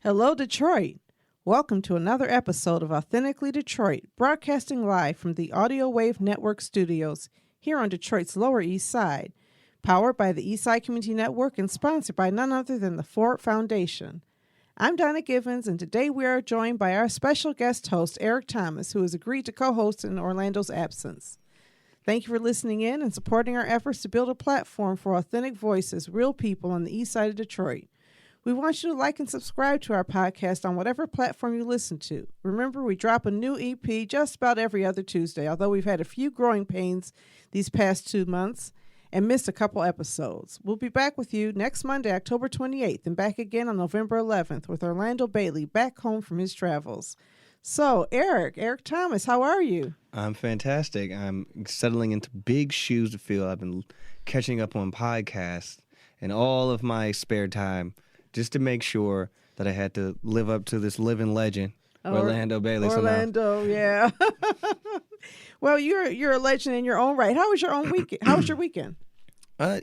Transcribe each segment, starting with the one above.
Hello, Detroit. Welcome to another episode of Authentically Detroit, broadcasting live from the Audio Wave Network studios here on Detroit's Lower East Side, powered by the East Side Community Network and sponsored by none other than the Ford Foundation. I'm Donna Givens, and today we are joined by our special guest host, Eric Thomas, who has agreed to co-host in Orlando's absence. Thank you for listening in and supporting our efforts to build a platform for authentic voices, real people on the east side of Detroit. We want you to like and subscribe to our podcast on whatever platform you listen to. Remember, we drop a new EP just about every other Tuesday, although we've had a few growing pains these past 2 months and missed a couple episodes. We'll be back with you next Monday, October 28th, and back again on November 11th with Orlando Bailey back home from his travels. So, Eric Thomas, how are you? I'm fantastic. I'm settling into big shoes to fill. I've been catching up on podcasts and all of my spare time just to make sure that I had to live up to this living legend, Orlando Bailey. Orlando, yeah. Well, you're a legend in your own right. How was your own weekend? How was your weekend? I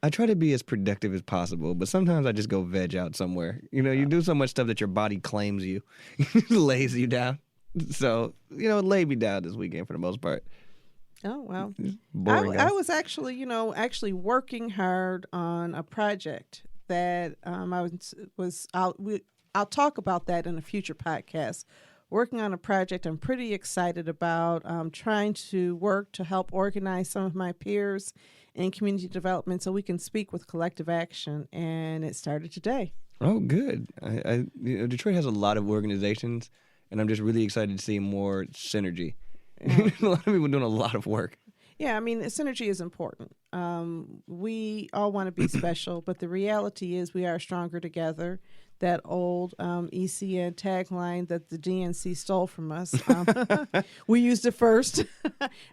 try to be as productive as possible, but sometimes I just go veg out somewhere. You know, you do so much stuff that your body claims you, lays you down. So, it laid me down this weekend for the most part. Oh, well. Boring, I was actually working hard on a project that I'll talk about that in a future podcast. Working on a project I'm pretty excited about, trying to work to help organize some of my peers in community development so we can speak with collective action, and it started today. Oh, good. Detroit has a lot of organizations, and I'm just really excited to see more synergy. Yeah. A lot of people doing a lot of work. Yeah, I mean, synergy is important. We all want to be special, but the reality is we are stronger together. That old ECN tagline that the DNC stole from us. We used it first.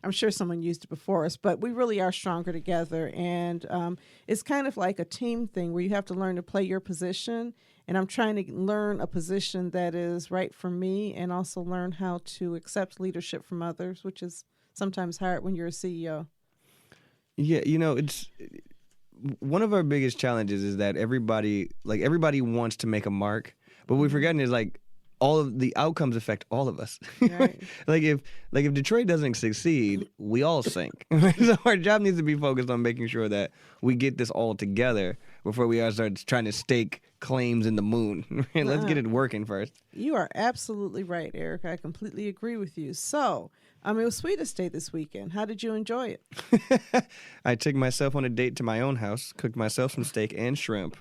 I'm sure someone used it before us, but we really are stronger together. And it's kind of like a team thing where you have to learn to play your position. And I'm trying to learn a position that is right for me and also learn how to accept leadership from others, which is sometimes hard when you're a CEO. Yeah, it's one of our biggest challenges is that everybody wants to make a mark, but what we've forgotten is all of the outcomes affect all of us. Right. if Detroit doesn't succeed, we all sink. So our job needs to be focused on making sure that we get this all together before we start trying to stake claims in the moon. Let's get it working first. You are absolutely right, Eric. I completely agree with you. So, it was Sweetest Day this weekend. How did you enjoy it? I took myself on a date to my own house, cooked myself some steak and shrimp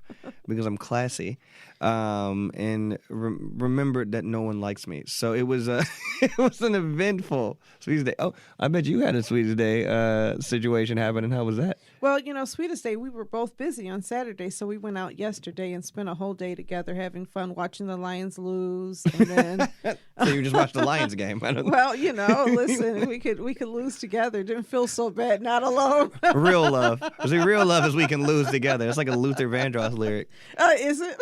because I'm classy, and remembered that no one likes me. So it was it was an eventful Sweetest Day. Oh, I bet you had a Sweetest Day situation happen, and how was that? Well, Sweetest Day, we were both busy on Saturday, so we went out yesterday and spent a whole day together having fun watching the Lions lose. And then, so you just watched the Lions game? Well, listen, we could lose together. Didn't feel so bad, not alone. Real love. See, real love is we can lose together. It's like a Luther Vandross lyric. Is it?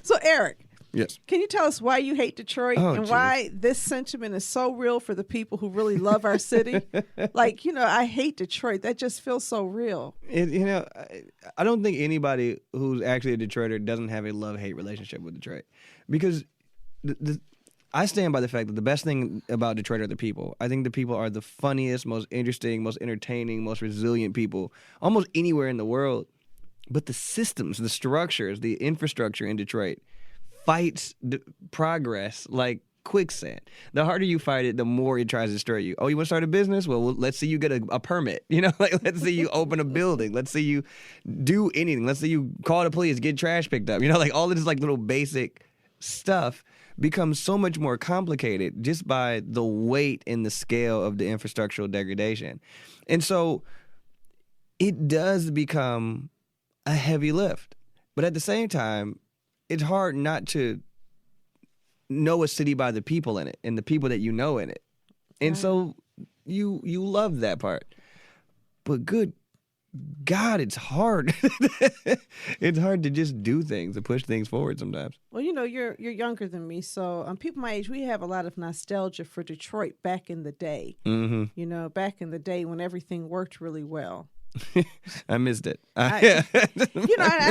So, Eric. Yes. Can you tell us why you hate Detroit and why this sentiment is so real for the people who really love our city? I hate Detroit. That just feels so real. I don't think anybody who's actually a Detroiter doesn't have a love-hate relationship with Detroit, because I stand by the fact that the best thing about Detroit are the people. I think the people are the funniest, most interesting, most entertaining, most resilient people almost anywhere in the world. But the systems, the structures, the infrastructure in Detroit fights progress like quicksand. The harder you fight it, the more it tries to destroy you. Oh, you want to start a business? Well, let's see you get a permit. Let's see you open a building. Let's see you do anything. Let's see you call the police, get trash picked up. All of this little basic stuff becomes so much more complicated just by the weight and the scale of the infrastructural degradation. And so it does become a heavy lift. But at the same time, it's hard not to know a city by the people in it and the people that you know in it. And so you love that part. But good God, it's hard. It's hard to just do things, to push things forward sometimes. Well, you're younger than me, so people my age, we have a lot of nostalgia for Detroit back in the day. Mm-hmm. Back in the day when everything worked really well. I missed it. I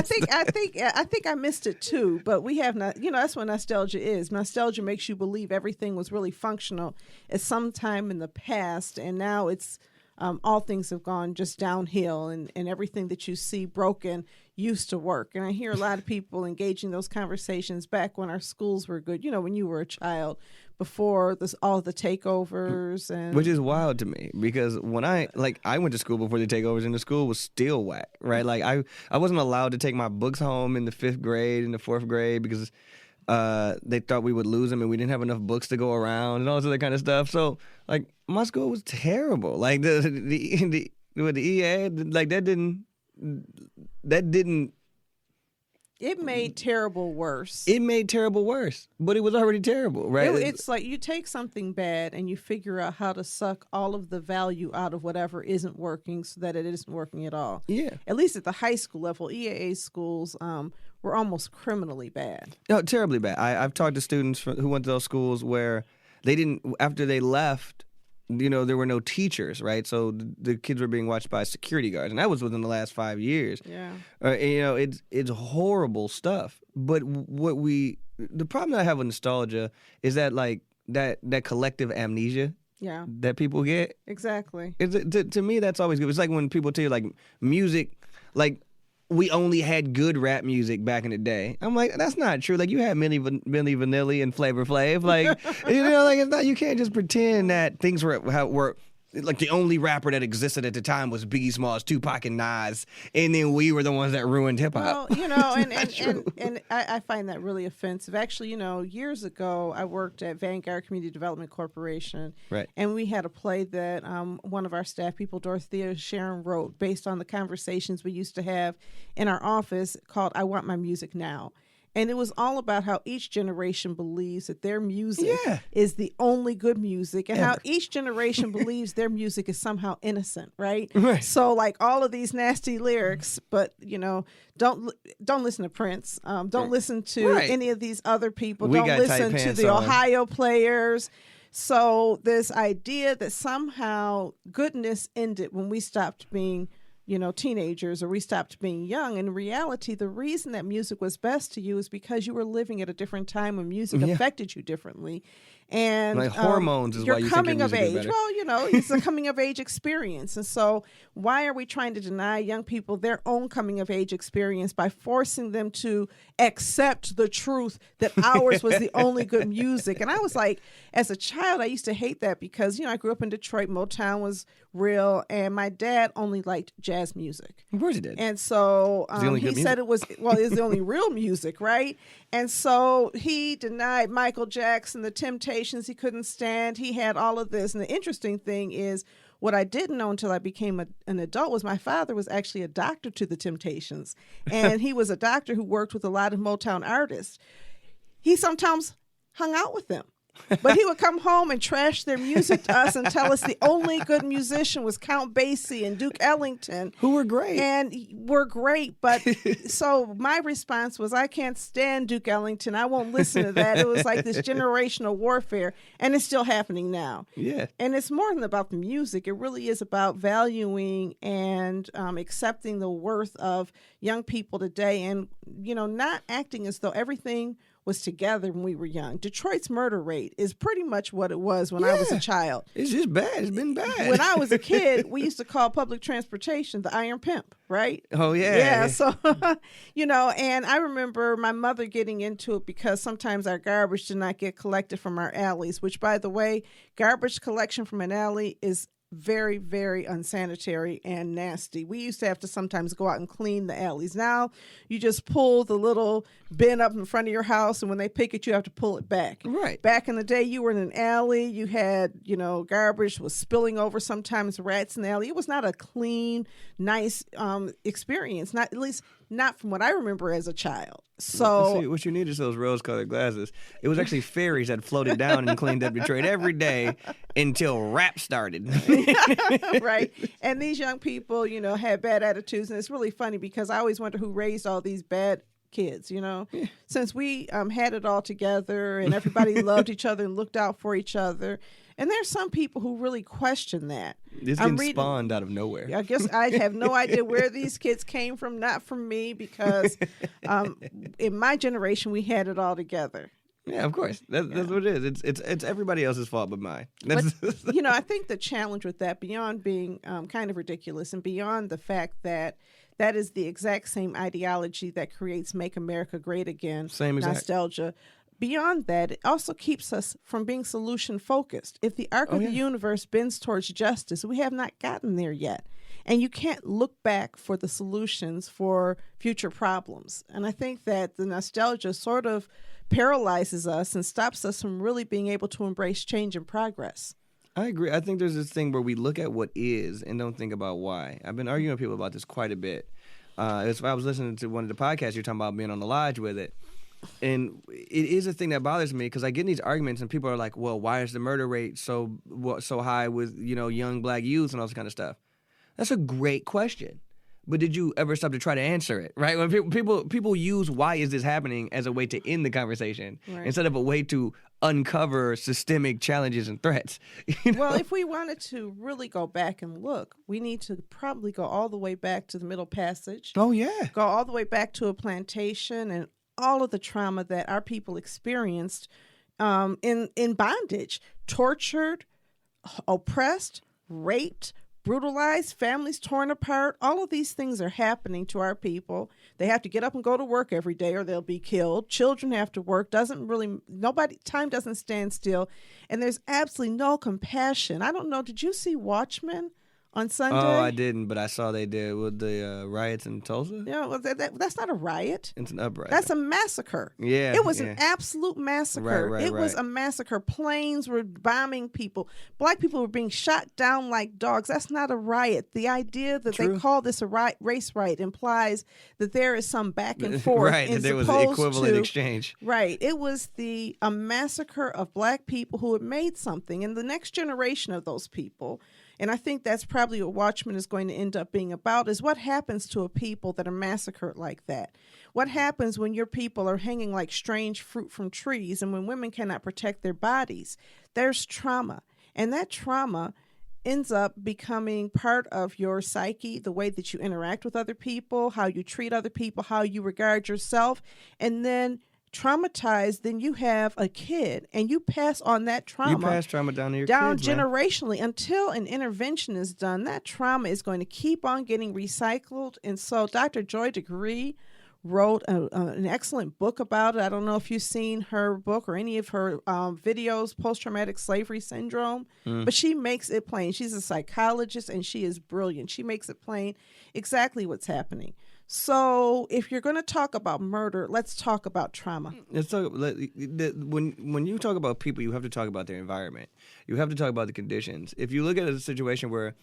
think I missed it too. But we have not. That's what nostalgia is. Nostalgia makes you believe everything was really functional at some time in the past, and now it's all things have gone just downhill, and everything that you see broken used to work. And I hear a lot of people engaging those conversations back when our schools were good. When you were a child, before all the takeovers, and which is wild to me because when I went to school before the takeovers, and the school was still whack, right? Like I wasn't allowed to take my books home in the 5th grade and the 4th grade because they thought we would lose them and we didn't have enough books to go around and all this other kind of stuff. So like my school was terrible. Like the EA, like that didn't. It made terrible worse. It made terrible worse, but it was already terrible, right? It's like you take something bad and you figure out how to suck all of the value out of whatever isn't working so that it isn't working at all. Yeah. At least at the high school level, EAA schools were almost criminally bad. No, terribly bad. I've talked to students who went to those schools where they didn't, after they left, there were no teachers, right? So the kids were being watched by security guards, and that was within the last 5 years. Yeah. It's horrible stuff. But the problem that I have with nostalgia is that like that collective amnesia. Yeah. That people get. Exactly. To me, that's always good. It's like when people tell you like music, like we only had good rap music back in the day. I'm like, that's not true. Like you had Milli Vanilli and Flavor Flav. Like like it's not. You can't just pretend that things were like the only rapper that existed at the time was Biggie Smalls, Tupac, and Nas, and then we were the ones that ruined hip hop. Well, and I find that really offensive. Actually, years ago, I worked at Vanguard Community Development Corporation, right? And we had a play that one of our staff people, Dorothea Sharon, wrote based on the conversations we used to have in our office called "I Want My Music Now." And it was all about how each generation believes that their music is the only good music, and how each generation believes their music is somehow innocent, right? Right. So like all of these nasty lyrics, but don't listen to Prince. Don't listen to any of these other people. Don't listen to the Ohio Players. So this idea that somehow goodness ended when we stopped being teenagers, or we stopped being young. In reality, the reason that music was best to you is because you were living at a different time when music affected you differently. And like hormones is why you think your music is better. Well, it's a coming of age experience. And so why are we trying to deny young people their own coming of age experience by forcing them to accept the truth that ours was the only good music? And I was like, as a child, I used to hate that because, I grew up in Detroit. Motown was real, and my dad only liked jazz music. Of course he did. And so he said it was the only real music, right? And so he denied Michael Jackson, the Temptations. He couldn't stand. He had all of this. And the interesting thing is, what I didn't know until I became an adult was my father was actually a doctor to the Temptations. And he was a doctor who worked with a lot of Motown artists. He sometimes hung out with them. But he would come home and trash their music to us and tell us the only good musician was Count Basie and Duke Ellington. Who were great. And were great. But so my response was, I can't stand Duke Ellington. I won't listen to that. It was like this generational warfare. And it's still happening now. Yeah. And it's more than about the music. It really is about valuing and accepting the worth of young people today, and, not acting as though everything was together when we were young. Detroit's murder rate is pretty much what it was when I was a child. It's just bad. It's been bad. When I was a kid, we used to call public transportation the Iron Pimp, right? Oh, yeah. Yeah, so, and I remember my mother getting into it because sometimes our garbage did not get collected from our alleys, which, by the way, garbage collection from an alley is very, very unsanitary and nasty. We used to have to sometimes go out and clean the alleys. Now you just pull the little bin up in front of your house, and when they pick it, you have to pull it back. Right. Back in the day, you were in an alley. You had, garbage was spilling over, sometimes rats in the alley. It was not a clean, nice experience. Not, at least not from what I remember as a child. So see, what you need is those rose-colored glasses. It was actually fairies that floated down and cleaned up Detroit every day until rap started. Right. And these young people, had bad attitudes. And it's really funny because I always wonder who raised all these bad kids, Since we had it all together and everybody loved each other and looked out for each other. And there's some people who really question that. This getting spawned out of nowhere. I guess I have no idea where these kids came from, not from me, because in my generation, we had it all together. Yeah, of course. That's what it is. It's everybody else's fault but mine. But, I think the challenge with that, beyond being kind of ridiculous and beyond the fact that that is the exact same ideology that creates Make America Great Again, same exact nostalgia. Beyond that, it also keeps us from being solution focused. If the arc of the universe bends towards justice, we have not gotten there yet. And you can't look back for the solutions for future problems. And I think that the nostalgia sort of paralyzes us and stops us from really being able to embrace change and progress. I agree. I think there's this thing where we look at what is and don't think about why. I've been arguing with people about this quite a bit. I was listening to one of the podcasts you're talking about being on the lodge with it. And it is a thing that bothers me because I get in these arguments and people are like, well, why is the murder rate so high with, young black youth and all this kind of stuff? That's a great question. But did you ever stop to try to answer it, right? When people use why is this happening as a way to end the conversation instead of a way to uncover systemic challenges and threats. Well, if we wanted to really go back and look, we need to probably go all the way back to the Middle Passage. Oh, yeah. Go all the way back to a plantation and all of the trauma that our people experienced in bondage, tortured, oppressed, raped, brutalized, families torn apart. All of these things are happening to our people. They have to get up and go to work every day or they'll be killed. Children have to work. Time doesn't stand still. And there's absolutely no compassion. I don't know. Did you see Watchmen on Sunday? Oh, I didn't, but I saw they did with the riots in Tulsa. Yeah, well, that's not a riot. It's an uprising. That's a massacre. Yeah, it was an absolute massacre. Right, it was a massacre. Planes were bombing people. Black people were being shot down like dogs. That's not a riot. The idea that they call this a race riot implies that there is some back and forth. Right, that there was an equivalent exchange. Right. It was a massacre of black people who had made something, and the next generation of those people. And I think that's probably what Watchmen is going to end up being about, is what happens to a people that are massacred like that. What happens when your people are hanging like strange fruit from trees and when women cannot protect their bodies? There's trauma. And that trauma ends up becoming part of your psyche, the way that you interact with other people, how you treat other people, how you regard yourself. And then traumatized, then you have a kid and you pass on that trauma. You pass trauma down to your kids, generationally until an intervention is done. That trauma is going to keep on getting recycled. And so Dr. Joy DeGruy wrote an excellent book about it. I don't know if you've seen her book or any of her videos, Post-Traumatic Slavery Syndrome, but she makes it plain. She's a psychologist and she is brilliant. She makes it plain exactly what's happening. So if you're going to talk about murder, let's talk about trauma. When you talk about people, you have to talk about their environment. You have to talk about the conditions. If you look at a situation where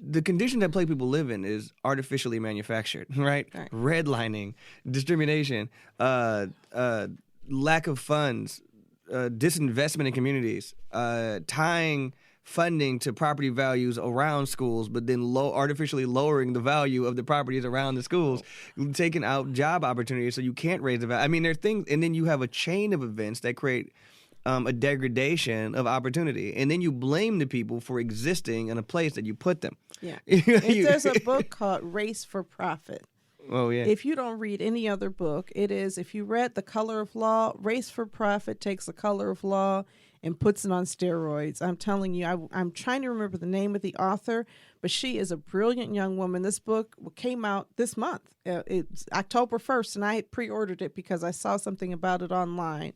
the condition that black people live in is artificially manufactured, right? Redlining, discrimination, lack of funds, disinvestment in communities, tying funding to property values around schools, but then artificially lowering the value of the properties around the schools, taking out job opportunities so you can't raise the value. I mean, there are things, and then you have a chain of events that create a degradation of opportunity, and then you blame the people for existing in a place that you put them. Yeah, there's a book called Race for Profit. Oh, yeah. If you don't read any other book, it is, if you read The Color of Law, Race for Profit takes The Color of Law and puts it on steroids. I'm telling you, I'm trying to remember the name of the author, but she is a brilliant young woman. This book came out this month. It's October 1st, and I had pre-ordered it because I saw something about it online.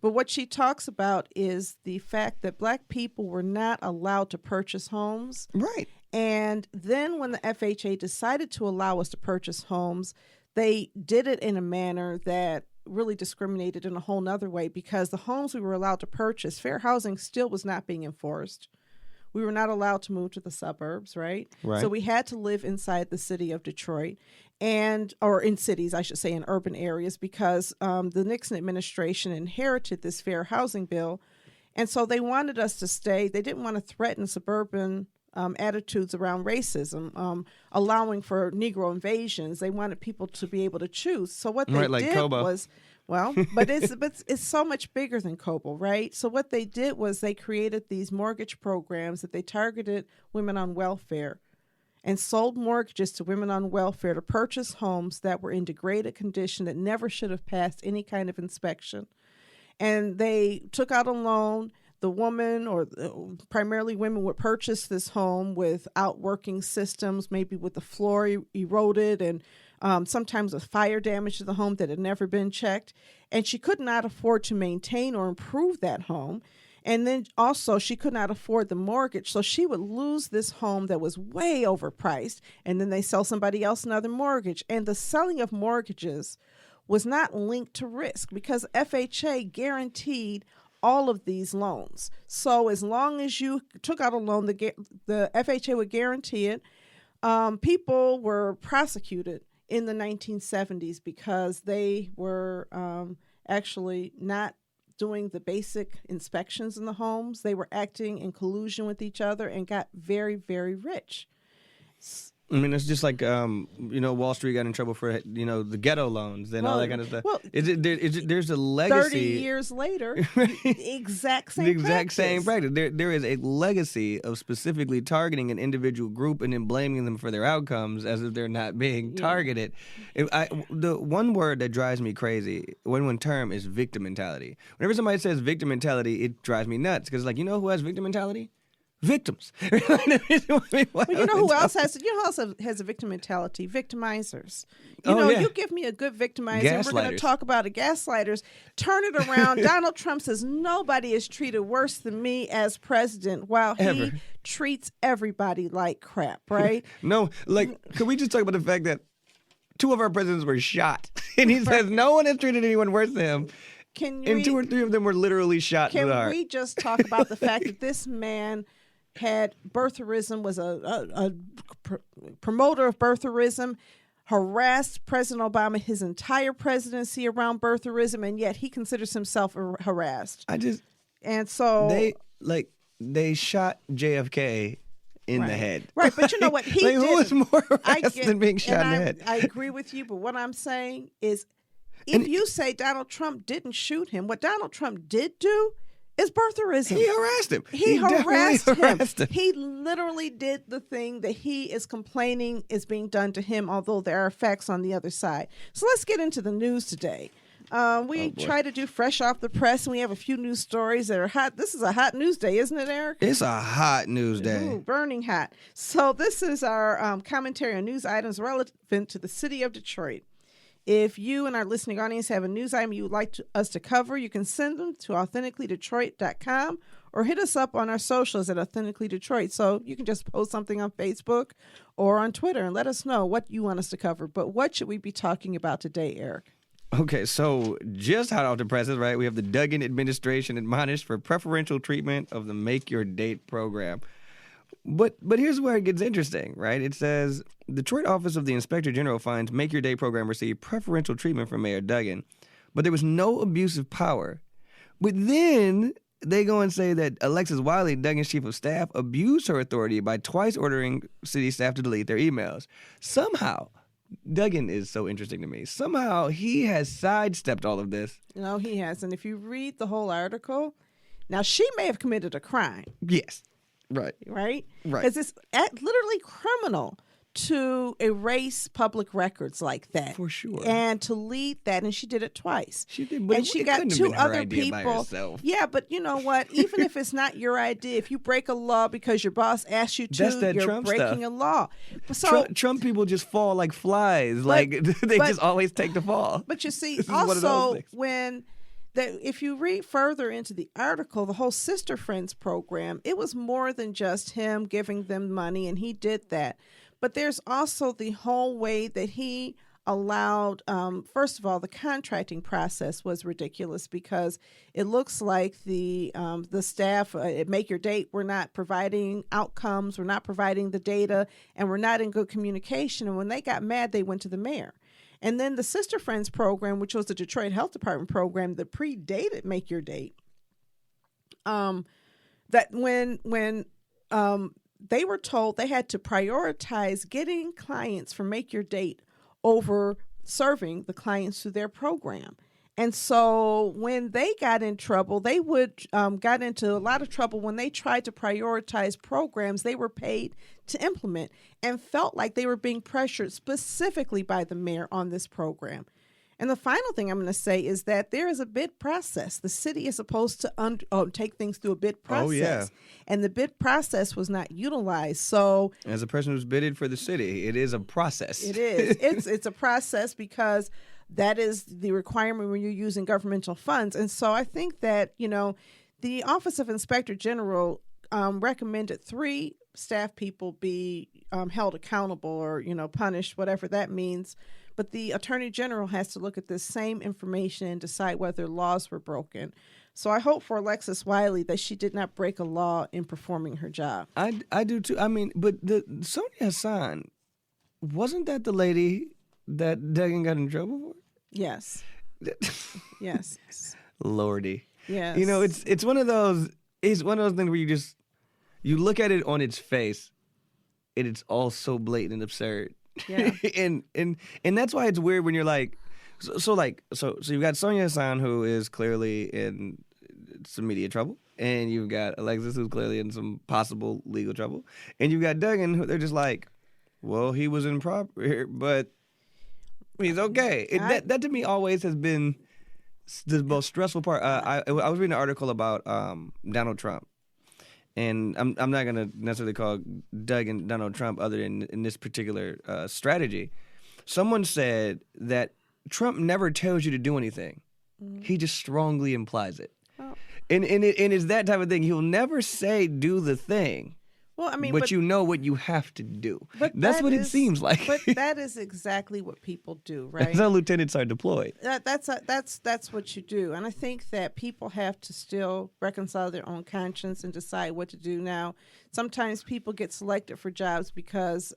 But what she talks about is the fact that black people were not allowed to purchase homes. Right. And then when the FHA decided to allow us to purchase homes, they did it in a manner that really discriminated in a whole nother way, because the homes we were allowed to purchase, fair housing still was not being enforced. We were not allowed to move to the suburbs, right? So we had to live inside the city of Detroit, or in cities, I should say, in urban areas, because the Nixon administration inherited this fair housing bill. And so they wanted us to stay. They didn't want to threaten suburban attitudes around racism, allowing for Negro invasions. They wanted people to be able to choose. So what they did was, Well, but it's so much bigger than COBOL, right? So what they did was they created these mortgage programs that they targeted women on welfare and sold mortgages to women on welfare to purchase homes that were in degraded condition that never should have passed any kind of inspection. And they took out a loan. The woman, or primarily women, would purchase this home without working systems, maybe with the floor eroded and sometimes with fire damage to the home that had never been checked. And she could not afford to maintain or improve that home. And then also she could not afford the mortgage. So she would lose this home that was way overpriced. And then they sell somebody else another mortgage. And the selling of mortgages was not linked to risk because FHA guaranteed all of these loans. So as long as you took out a loan, the FHA would guarantee it. People were prosecuted in the 1970s because they were actually not doing the basic inspections in the homes. They were acting in collusion with each other and got very, very rich. I mean, it's just like, Wall Street got in trouble for, the ghetto loans and all that kind of stuff. Well, there's a legacy. 30 years later, the exact same practice. There is a legacy of specifically targeting an individual group and then blaming them for their outcomes as if they're not being targeted. The one word that drives me crazy, one term, is victim mentality. Whenever somebody says victim mentality, it drives me nuts because, who has victim mentality? Victims. Well, you know who else has a victim mentality? Victimizers. You give me a good victimizer, and we're going to talk about it. Gaslighters. Turn it around. Donald Trump says nobody is treated worse than me as president, while he treats everybody like crap, right? No, could we just talk about the fact that 2 of our presidents were shot, and he says no one has treated anyone worse than him. And 2 or 3 of them were literally shot in the heart. Can we just talk about the fact that this man had birtherism, was a promoter of birtherism, harassed President Obama his entire presidency around birtherism, and yet he considers himself harassed. They shot JFK in the head. Right, but you know what? He did. Who was more harassed than being shot in the head? I agree with you, but what I'm saying is, if you say Donald Trump didn't shoot him, what Donald Trump did do is birtherism. He harassed him. He harassed him. He literally did the thing that he is complaining is being done to him, although there are facts on the other side. So let's get into the news today. We try to do fresh off the press, and we have a few news stories that are hot. This is a hot news day, isn't it, Eric? It's a hot news day. Ooh, burning hot. So this is our commentary on news items relevant to the city of Detroit. If you and our listening audience have a news item you would like us to cover, you can send them to authenticallydetroit.com or hit us up on our socials at Authentically Detroit. So you can just post something on Facebook or on Twitter and let us know what you want us to cover. But what should we be talking about today, Eric? Okay, so just hot off the presses, right? We have the Duggan administration admonished for preferential treatment of the Make Your Date program. But here's where it gets interesting, right? It says, Detroit Office of the Inspector General finds Make Your Date program received preferential treatment from Mayor Duggan, but there was no abusive power. But then they go and say that Alexis Wiley, Duggan's chief of staff, abused her authority by twice ordering city staff to delete their emails. Somehow, Duggan is so interesting to me. Somehow he has sidestepped all of this. No, he has. And if you read the whole article, now she may have committed a crime. Yes. Right. Because it's literally criminal to erase public records like that. For sure. And to lead that, and she did it twice. She did, but she got 2 other people. Yeah, but you know what? Even if it's not your idea, if you break a law because your boss asked you to, you're Trump breaking stuff. a law. So Trump people just fall like flies. They just always take the fall. But you see, also if you read further into the article, the whole Sister Friends program, it was more than just him giving them money, and he did that. But there's also the whole way that he allowed, first of all, the contracting process was ridiculous because it looks like the staff at Make Your Date were not providing outcomes, were not providing the data, and were not in good communication. And when they got mad, they went to the mayor. And then the Sister Friends program, which was the Detroit Health Department program that predated Make Your Date, that when they were told they had to prioritize getting clients for Make Your Date over serving the clients through their program. And so when they got in trouble, they would got into a lot of trouble when they tried to prioritize programs they were paid to implement and felt like they were being pressured specifically by the mayor on this program. And the final thing I'm going to say is that there is a bid process. The city is supposed to take things through a bid process. Oh, yeah. And the bid process was not utilized. So as a person who's bidded for the city, it is a process. It is. It's a process because that is the requirement when you're using governmental funds. And so I think that, the Office of Inspector General recommended 3 staff people be held accountable or, punished, whatever that means. But the Attorney General has to look at this same information and decide whether laws were broken. So I hope for Alexis Wiley that she did not break a law in performing her job. I do too. I mean, but Sonia Hassan, wasn't that the lady that Duggan got in trouble for? Yes. Yes. Lordy. Yes. It's one of those. It's one of those things where you look at it on its face, and it's all so blatant and absurd. Yeah. and that's why it's weird when you're like, so you've got Sonia Hassan, who is clearly in some media trouble, and you've got Alexis, who's clearly in some possible legal trouble, and you've got Duggan, who they're just like, well, he was improper, but he's okay. That to me always has been the most stressful part. I was reading an article about Donald Trump. And I'm not going to necessarily call Duggan Donald Trump other than in this particular strategy. Someone said that Trump never tells you to do anything. Mm-hmm. He just strongly implies it. Oh. And it's that type of thing. He'll never say do the thing. Well, I mean, but you know what you have to do. That's what it seems like. But that is exactly what people do, right? That's how lieutenants are deployed. That's what you do. And I think that people have to still reconcile their own conscience and decide what to do now. Sometimes people get selected for jobs because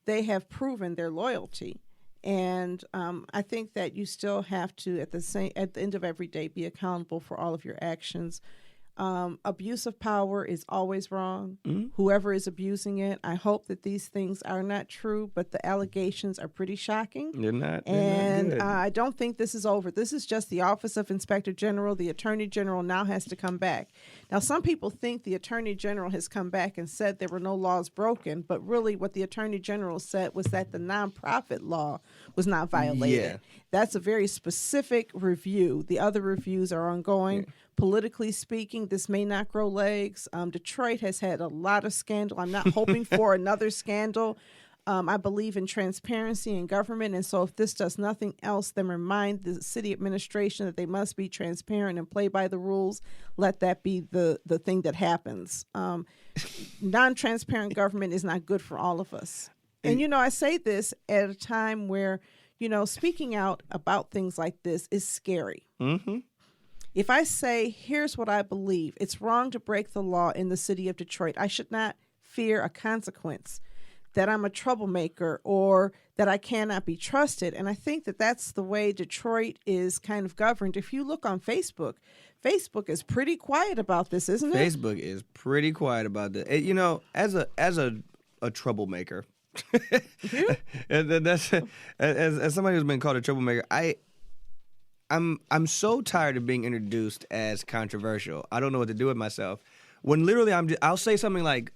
they have proven their loyalty. And I think that you still have to, at the end of every day, be accountable for all of your actions. Abuse of power is always wrong. Mm-hmm. Whoever is abusing it, I hope that these things are not true, but the allegations are pretty shocking. They're not. And good. I don't think this is over. This is just the Office of Inspector General. The Attorney General now has to come back. Now, some people think the Attorney General has come back and said there were no laws broken, but really what the Attorney General said was that the nonprofit law was not violated. Yeah. That's a very specific review. The other reviews are ongoing. Yeah. Politically speaking, this may not grow legs. Detroit has had a lot of scandal. I'm not hoping for another scandal. I believe in transparency in government, and so if this does nothing else than remind the city administration that they must be transparent and play by the rules, let that be the thing that happens. Non-transparent government is not good for all of us. And, I say this at a time where, speaking out about things like this is scary. Mm-hmm. If I say, here's what I believe, it's wrong to break the law in the city of Detroit. I should not fear a consequence, that I'm a troublemaker or that I cannot be trusted. And I think that that's the way Detroit is kind of governed. If you look on Facebook, Facebook is pretty quiet about this, isn't it? Facebook is pretty quiet about this. As a troublemaker, and that's as somebody who's been called a troublemaker, I'm so tired of being introduced as controversial. I don't know what to do with myself. When literally I'll say something like,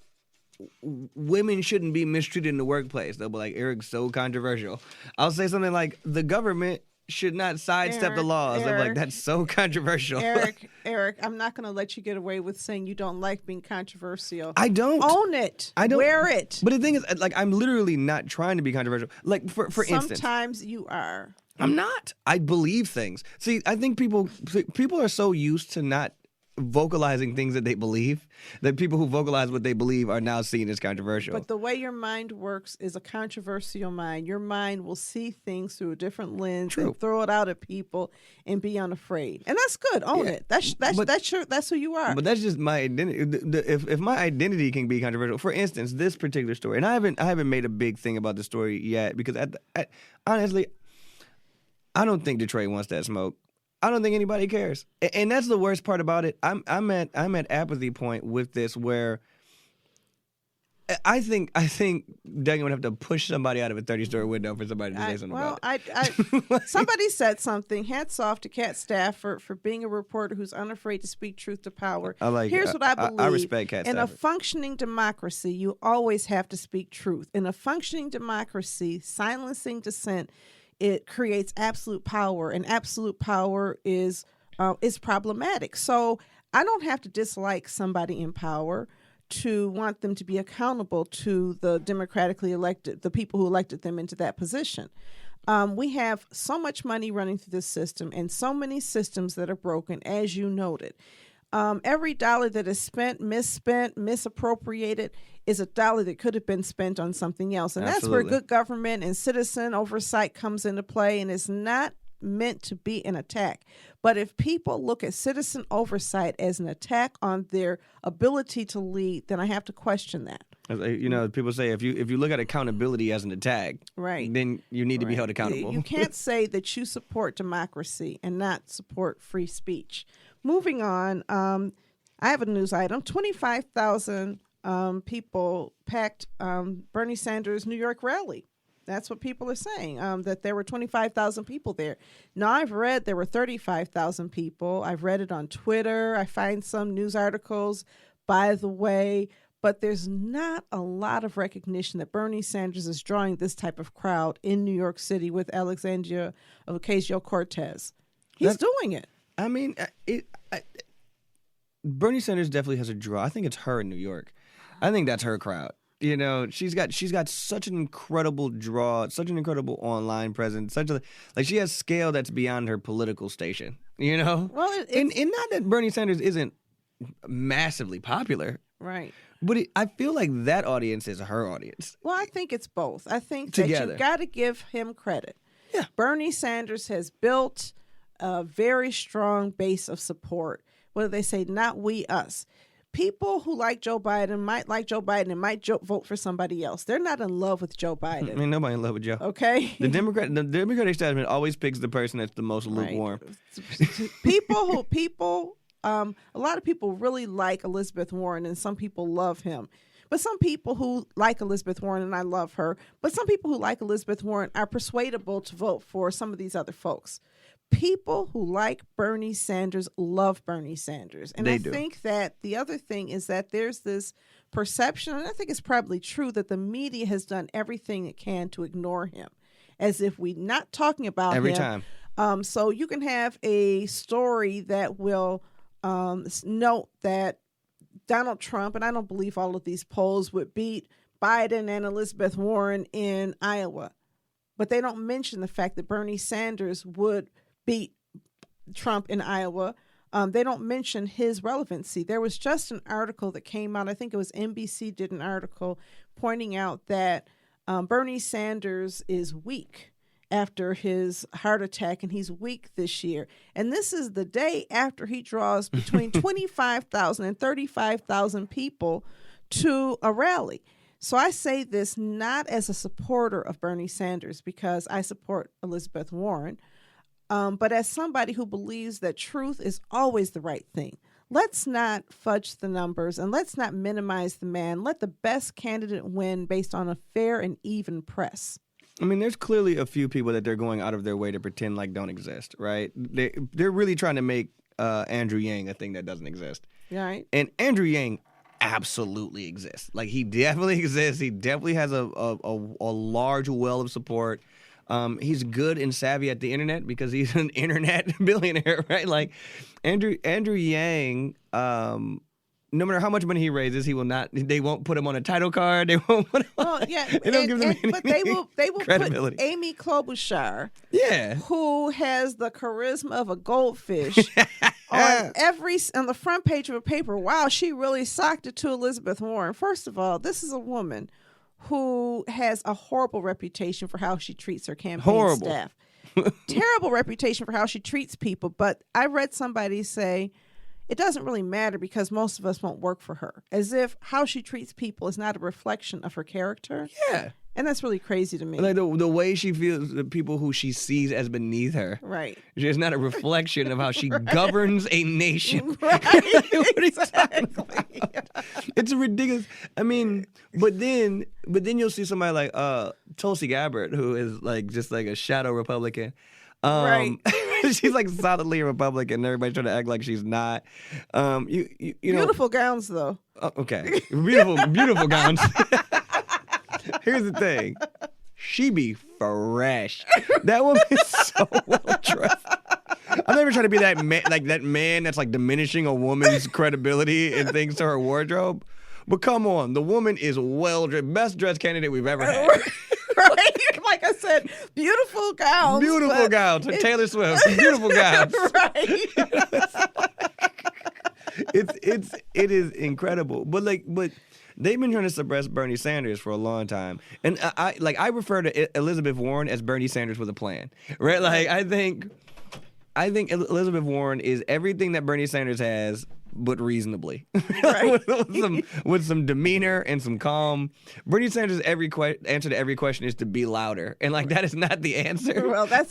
women shouldn't be mistreated in the workplace. They'll be like, Eric's so controversial. I'll say something like, the government should not sidestep the laws. I'm like, that's so controversial. Eric, I'm not going to let you get away with saying you don't like being controversial. I don't. Own it. I don't. Wear it. But the thing is, I'm literally not trying to be controversial. Like, for instance. Sometimes you are. I'm not. I believe things. See, I think people are so used to not vocalizing things that they believe that people who vocalize what they believe are now seen as controversial. But the way your mind works is a controversial mind. Your mind will see things through a different lens and throw it out at people and be unafraid. And that's good. Own it. That's who you are. But that's just my identity. If my identity can be controversial, for instance, this particular story, and I haven't made a big thing about the story yet because honestly, I don't think Detroit wants that smoke. I don't think anybody cares, and that's the worst part about it. I'm at apathy point with this, where I think Doug would have to push somebody out of a 30-story window for somebody to say something about it. Somebody said something. Hats off to Kat Stafford for being a reporter who's unafraid to speak truth to power. Here's what I believe. I respect Kat Stafford. In a functioning democracy, you always have to speak truth. In a functioning democracy, silencing dissent, it creates absolute power, and absolute power is problematic. So I don't have to dislike somebody in power to want them to be accountable to the democratically elected, the people who elected them into that position. We have so much money running through this system and so many systems that are broken, as you noted. Every dollar that is spent, misspent, misappropriated is a dollar that could have been spent on something else. And Absolutely. That's where good government and citizen oversight comes into play, and it's not meant to be an attack. But if people look at citizen oversight as an attack on their ability to lead, then I have to question that. You know, people say if you look at accountability as an attack, right, then you need to be held accountable. You can't say that you support democracy and not support free speech. Moving on, I have a news item. 25,000 people packed Bernie Sanders' New York rally. That's what people are saying, that there were 25,000 people there. Now, I've read there were 35,000 people. I've read it on Twitter. I find some news articles, by the way. But there's not a lot of recognition that Bernie Sanders is drawing this type of crowd in New York City with Alexandria Ocasio-Cortez. He's doing it. I mean, Bernie Sanders definitely has a draw. I think it's her in New York. I think that's her crowd. You know, she's got such an incredible draw, such an incredible online presence, she has scale that's beyond her political station. You know, well, and not that Bernie Sanders isn't massively popular, right? But I feel like that audience is her audience. Well, I think it's both. I think Together. that you've got to give him credit. Yeah, Bernie Sanders has built a very strong base of support. What do they say? Not we, us. People who like Joe Biden might like Joe Biden and might vote for somebody else. They're not in love with Joe Biden. I mean, nobody in love with Joe. Okay. The Democratic establishment always picks the person that's the most lukewarm. A lot of people really like Elizabeth Warren, and some people love him. But some people who like Elizabeth Warren, and I love her, but some people who like Elizabeth Warren are persuadable to vote for some of these other folks. People who like Bernie Sanders love Bernie Sanders. And I think that the other thing is that there's this perception, and I think it's probably true, that the media has done everything it can to ignore him, as if we're not talking about every him. time. So you can have a story that will note that Donald Trump, and I don't believe all of these polls, would beat Biden and Elizabeth Warren in Iowa. But they don't mention the fact that Bernie Sanders would beat Trump in Iowa. They don't mention his relevancy. There was just an article that came out, I think it was NBC did an article pointing out that Bernie Sanders is weak after his heart attack, and he's weak this year. And this is the day after he draws between 25,000 and 35,000 people to a rally. So I say this not as a supporter of Bernie Sanders, because I support Elizabeth Warren, but as somebody who believes that truth is always the right thing. Let's not fudge the numbers, and let's not minimize the man. Let the best candidate win based on a fair and even press. I mean, there's clearly a few people that they're going out of their way to pretend like don't exist, right? They're really trying to make Andrew Yang a thing that doesn't exist. Right. And Andrew Yang absolutely exists. Like, he definitely exists. He definitely has a large well of support. He's good and savvy at the internet because he's an internet billionaire, right? Like, Andrew Yang, no matter how much money he raises, they won't put him on a title card. They won't put him on, they don't give them any but they will credibility. Put Amy Klobuchar, yeah, who has the charisma of a goldfish, on the front page of a paper. Wow, she really socked it to Elizabeth Warren. First of all, this is a woman who has a horrible reputation for how she treats her campaign staff. Terrible reputation for how she treats people. But I read somebody say, it doesn't really matter because most of us won't work for her, as if how she treats people is not a reflection of her character. Yeah. And that's really crazy to me. Like the way she feels the people who she sees as beneath her. Right. It's not a reflection of how she governs a nation. Right. What are you talking about? It's ridiculous. I mean, but then you'll see somebody like Tulsi Gabbard, who is like just like a shadow Republican. Right. She's like solidly a Republican. Everybody's trying to act like she's not. You know, beautiful gowns though. Okay, beautiful gowns. Here's the thing. She be fresh. That woman is so well dressed. I'm not even trying to be that man that's like diminishing a woman's credibility and things to her wardrobe. But come on, the woman is well dressed, best dressed candidate we've ever had. Right? Like I said, beautiful gowns. Beautiful gowns. Taylor Swift. Beautiful gowns. Right. It is incredible. But they've been trying to suppress Bernie Sanders for a long time. And I refer to Elizabeth Warren as Bernie Sanders with a plan. Right? Like I think Elizabeth Warren is everything that Bernie Sanders has, but reasonably. Right. with some demeanor and some calm. Bernie Sanders' answer to every question is to be louder. And like that is not the answer. Well, that's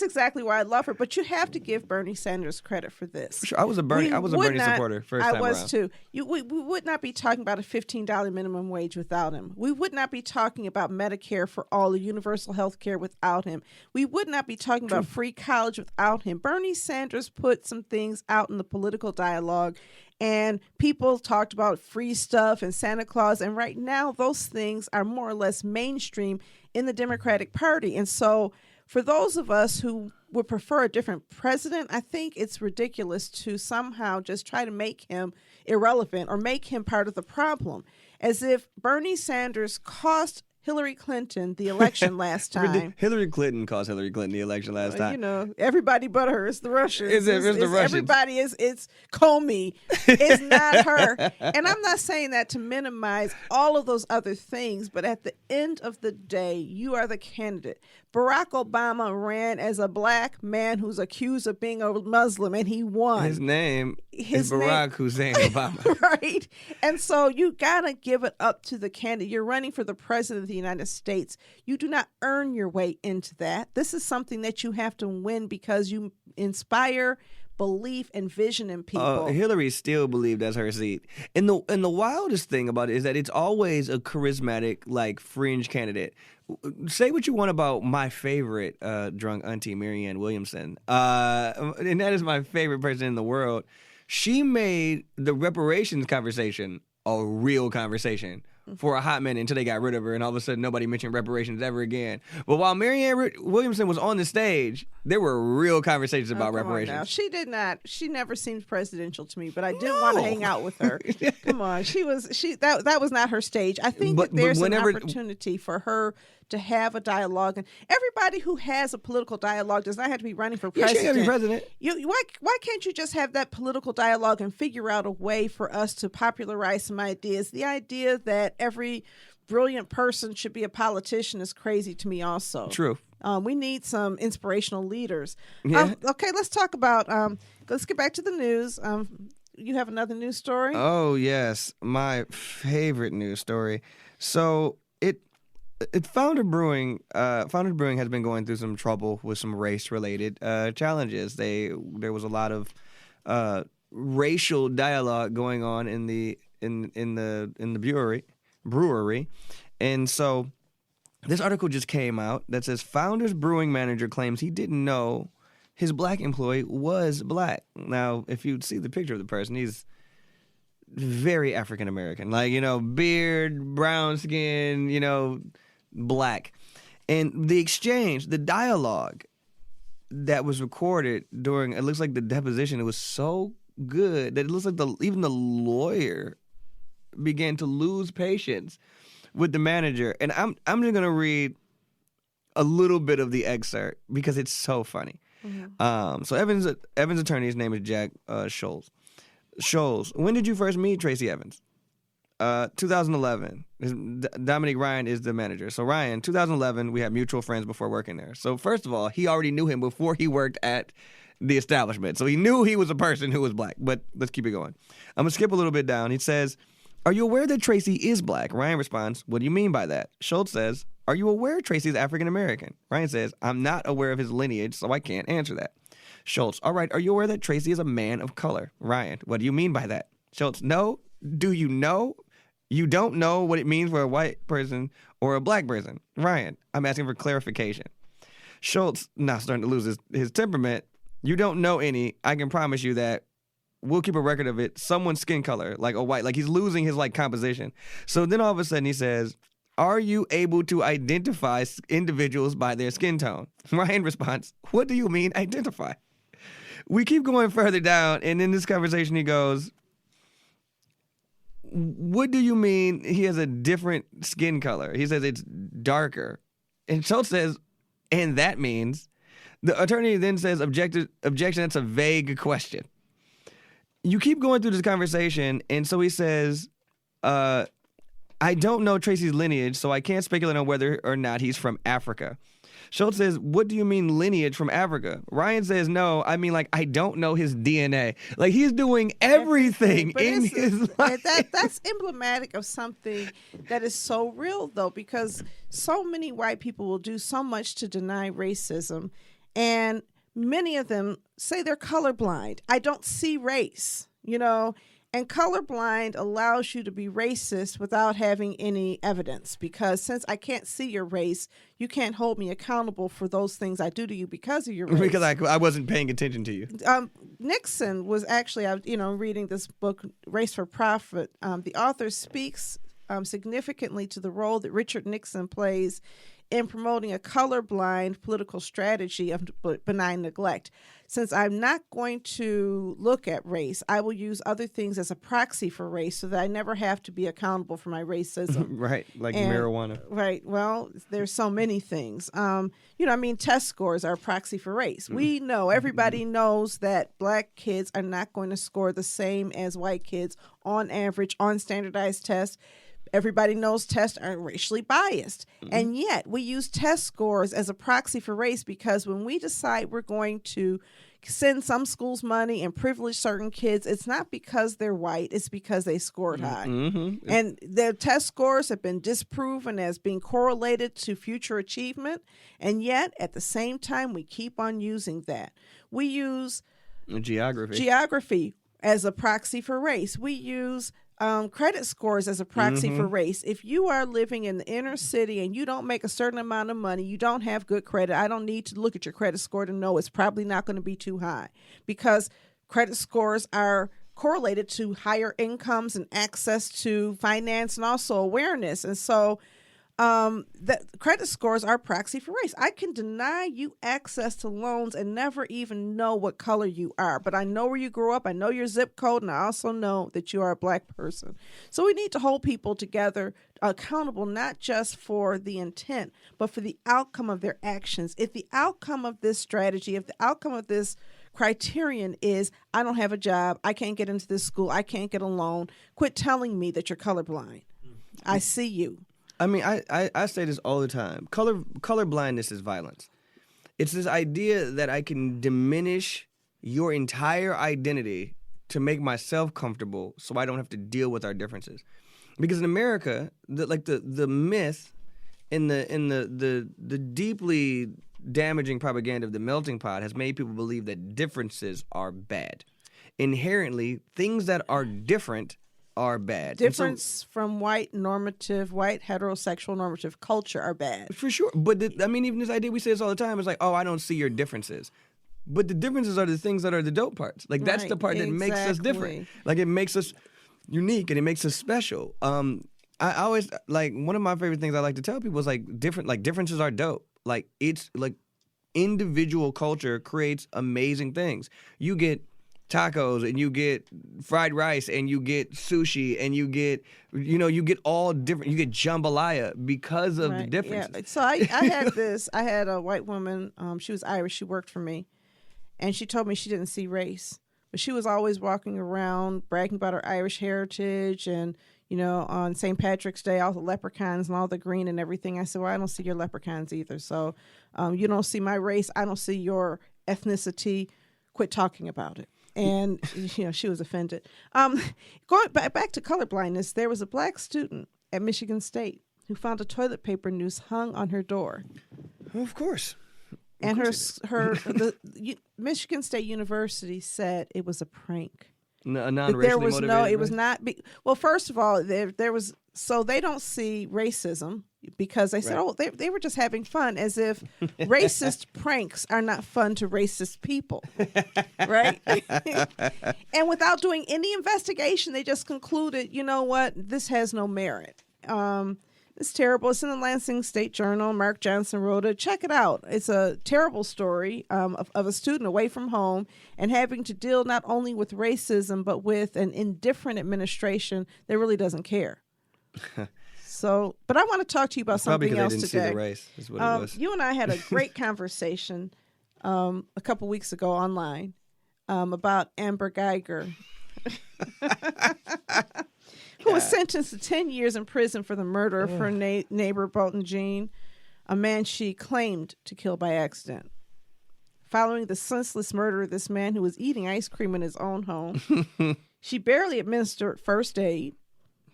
exactly why I love her. But you have to give Bernie Sanders credit for this. Sure, I was a Bernie supporter first time around. I was too. We would not be talking about a $15 minimum wage without him. We would not be talking about Medicare for all, the universal health care without him. We would not be talking about free college without him. Bernie Sanders put some things out in the political dialogue, and people talked about free stuff and Santa Claus, and right now those things are more or less mainstream in the Democratic Party. And so for those of us who would prefer a different president, I think it's ridiculous to somehow just try to make him irrelevant or make him part of the problem, as if Bernie Sanders cost Hillary Clinton the election last time. Hillary Clinton cost Hillary Clinton the election last time. You know, everybody but her. It's the Russians. It's the Russians. Everybody it's Comey. It's not her. And I'm not saying that to minimize all of those other things, but at the end of the day, you are the candidate. Barack Obama ran as a black man who's accused of being a Muslim, and he won. His name is Barack Hussein Obama. Right. And so you got to give it up to the candidate. You're running for the president of the United States. You do not earn your way into that. This is something that you have to win because you inspire belief and vision in people. Hillary still believed that's her seat. And the wildest thing about it is that it's always a charismatic, like, fringe candidate. Say what you want about my favorite drunk auntie, Marianne Williamson. And that is my favorite person in the world. She made the reparations conversation a real conversation for a hot minute until they got rid of her, and all of a sudden nobody mentioned reparations ever again. But while Marianne Williamson was on the stage, there were real conversations about reparations. She never seemed presidential to me, but I did want to hang out with her. Come on, that was not her stage. I think that there's an opportunity for her to have a dialogue, and everybody who has a political dialogue does not have to be running for president. Yeah, she can't be president. Why can't you just have that political dialogue and figure out a way for us to popularize some ideas? The idea that every brilliant person should be a politician is crazy to me also. True. We need some inspirational leaders. Yeah. Okay, let's talk about, let's get back to the news. You have another news story? Oh, yes. My favorite news story. So Founder Brewing has been going through some trouble with some race-related challenges. There was a lot of racial dialogue going on in the brewery, and so this article just came out that says Founder's brewing manager claims he didn't know his black employee was black. Now, if you see the picture of the person, he's very African American, like, you know, beard, brown skin, you know, black. And the exchange, the dialogue that was recorded during, it looks like the deposition, it was so good that it looks like even the lawyer began to lose patience with the manager. And I'm just gonna read a little bit of the excerpt because it's so funny. Mm-hmm. So Evans' attorney's name is Jack Scholes. Scholes, when did you first meet Tracy Evans? 2011. Dominic Ryan is the manager. So Ryan, 2011, we had mutual friends before working there. So first of all, he already knew him before he worked at the establishment. So he knew he was a person who was black. But let's keep it going. I'm going to skip a little bit down. He says, are you aware that Tracy is black? Ryan responds, what do you mean by that? Schultz says, are you aware Tracy is African American? Ryan says, I'm not aware of his lineage, so I can't answer that. Schultz, all right, are you aware that Tracy is a man of color? Ryan, what do you mean by that? Schultz, no. Do you know? You don't know what it means for a white person or a black person. Ryan, I'm asking for clarification. Schultz, now starting to lose his temperament. You don't know any. I can promise you that. We'll keep a record of it. Someone's skin color, like a white, like he's losing his like composition. So then all of a sudden he says, are you able to identify individuals by their skin tone? Ryan responds, what do you mean identify? We keep going further down, and in this conversation he goes, what do you mean he has a different skin color? He says it's darker. And Schultz says, and that means, the attorney then says, objection, that's a vague question. You keep going through this conversation, and so he says, I don't know Tracy's lineage, so I can't speculate on whether or not he's from Africa. Schultz says, what do you mean lineage from Africa? Ryan says, no, I mean, like, I don't know his DNA. Like, he's doing everything in his life. That's emblematic of something that is so real, though, because so many white people will do so much to deny racism, and many of them say they're colorblind. I don't see race, and colorblind allows you to be racist without having any evidence, because since I can't see your race, you can't hold me accountable for those things I do to you because of your race. Because I wasn't paying attention to you. Nixon was actually, reading this book, Race for Profit. The author speaks significantly to the role that Richard Nixon plays in promoting a colorblind political strategy of benign neglect. Since I'm not going to look at race, I will use other things as a proxy for race so that I never have to be accountable for my racism. Right, like marijuana. Right, well, there's so many things. Test scores are a proxy for race. We know, everybody knows that black kids are not going to score the same as white kids on average on standardized tests. Everybody knows tests are racially biased. Mm-hmm. And yet we use test scores as a proxy for race, because when we decide we're going to send some schools money and privilege certain kids, it's not because they're white, it's because they scored high. Mm-hmm. And their test scores have been disproven as being correlated to future achievement. And yet at the same time, we keep on using that. We use geography as a proxy for race. We use credit scores as a proxy for race. If you are living in the inner city and you don't make a certain amount of money, you don't have good credit, I don't need to look at your credit score to know it's probably not going to be too high, because credit scores are correlated to higher incomes and access to finance and also awareness. And so that credit scores are proxy for race. I can deny you access to loans and never even know what color you are, but I know where you grew up, I know your zip code, and I also know that you are a black person. So we need to hold people together accountable, not just for the intent, but for the outcome of their actions. If the outcome of this strategy, if the outcome of this criterion is, I don't have a job, I can't get into this school, I can't get a loan, quit telling me that you're colorblind. I see you. I mean, I say this all the time. Color blindness is violence. It's this idea that I can diminish your entire identity to make myself comfortable so I don't have to deal with our differences. Because in America, the myth and the deeply damaging propaganda of the melting pot has made people believe that differences are inherently. Things that are different are bad. Difference from white heterosexual normative culture are bad. For sure. But even this idea, we say this all the time, is like, oh, I don't see your differences. But the differences are the things that are the dope parts. Like, that's the part that makes us different. Like, it makes us unique and it makes us special. I always, like, one of my favorite things I like to tell people is, differences are dope. Like, it's, like, individual culture creates amazing things. You get tacos and you get fried rice and you get sushi and you get all different. You get jambalaya because of the differences. Yeah. So I had a white woman, she was Irish, she worked for me, and she told me she didn't see race, but she was always walking around bragging about her Irish heritage and, on St. Patrick's Day, all the leprechauns and all the green and everything. I said, well, I don't see your leprechauns either. So you don't see my race. I don't see your ethnicity. Quit talking about it. And she was offended. Going back to colorblindness, there was a black student at Michigan State who found a toilet paper noose hung on her door. Well, of course. And Michigan State University said it was a prank. A non-racially motivated. It was not. Well, first of all, there was. So they don't see racism because they said, they were just having fun, as if racist pranks are not fun to racist people, right? And without doing any investigation, they just concluded, you know what, this has no merit. It's terrible. It's in the Lansing State Journal. Mark Johnson wrote it. Check it out. It's a terrible story of a student away from home and having to deal not only with racism, but with an indifferent administration that really doesn't care. So, but I want to talk to you about something else today. See the race, is what it was. You and I had a great conversation a couple weeks ago online about Amber Geiger, who was sentenced to 10 years in prison for the murder of her neighbor, Bolton Jean, a man she claimed to kill by accident. Following the senseless murder of this man who was eating ice cream in his own home, she barely administered first aid.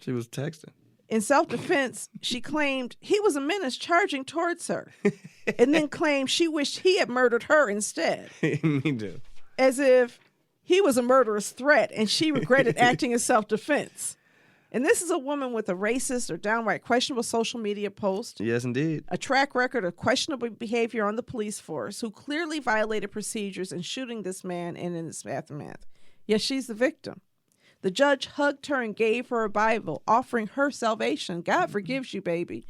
She was texting. In self-defense, she claimed he was a menace charging towards her, and then claimed she wished he had murdered her instead. Me too. As if he was a murderous threat, and she regretted acting in self-defense. And this is a woman with a racist or downright questionable social media post. Yes, indeed. A track record of questionable behavior on the police force, who clearly violated procedures in shooting this man and in its aftermath. Yes, she's the victim. The judge hugged her and gave her a Bible, offering her salvation. God forgives you, baby.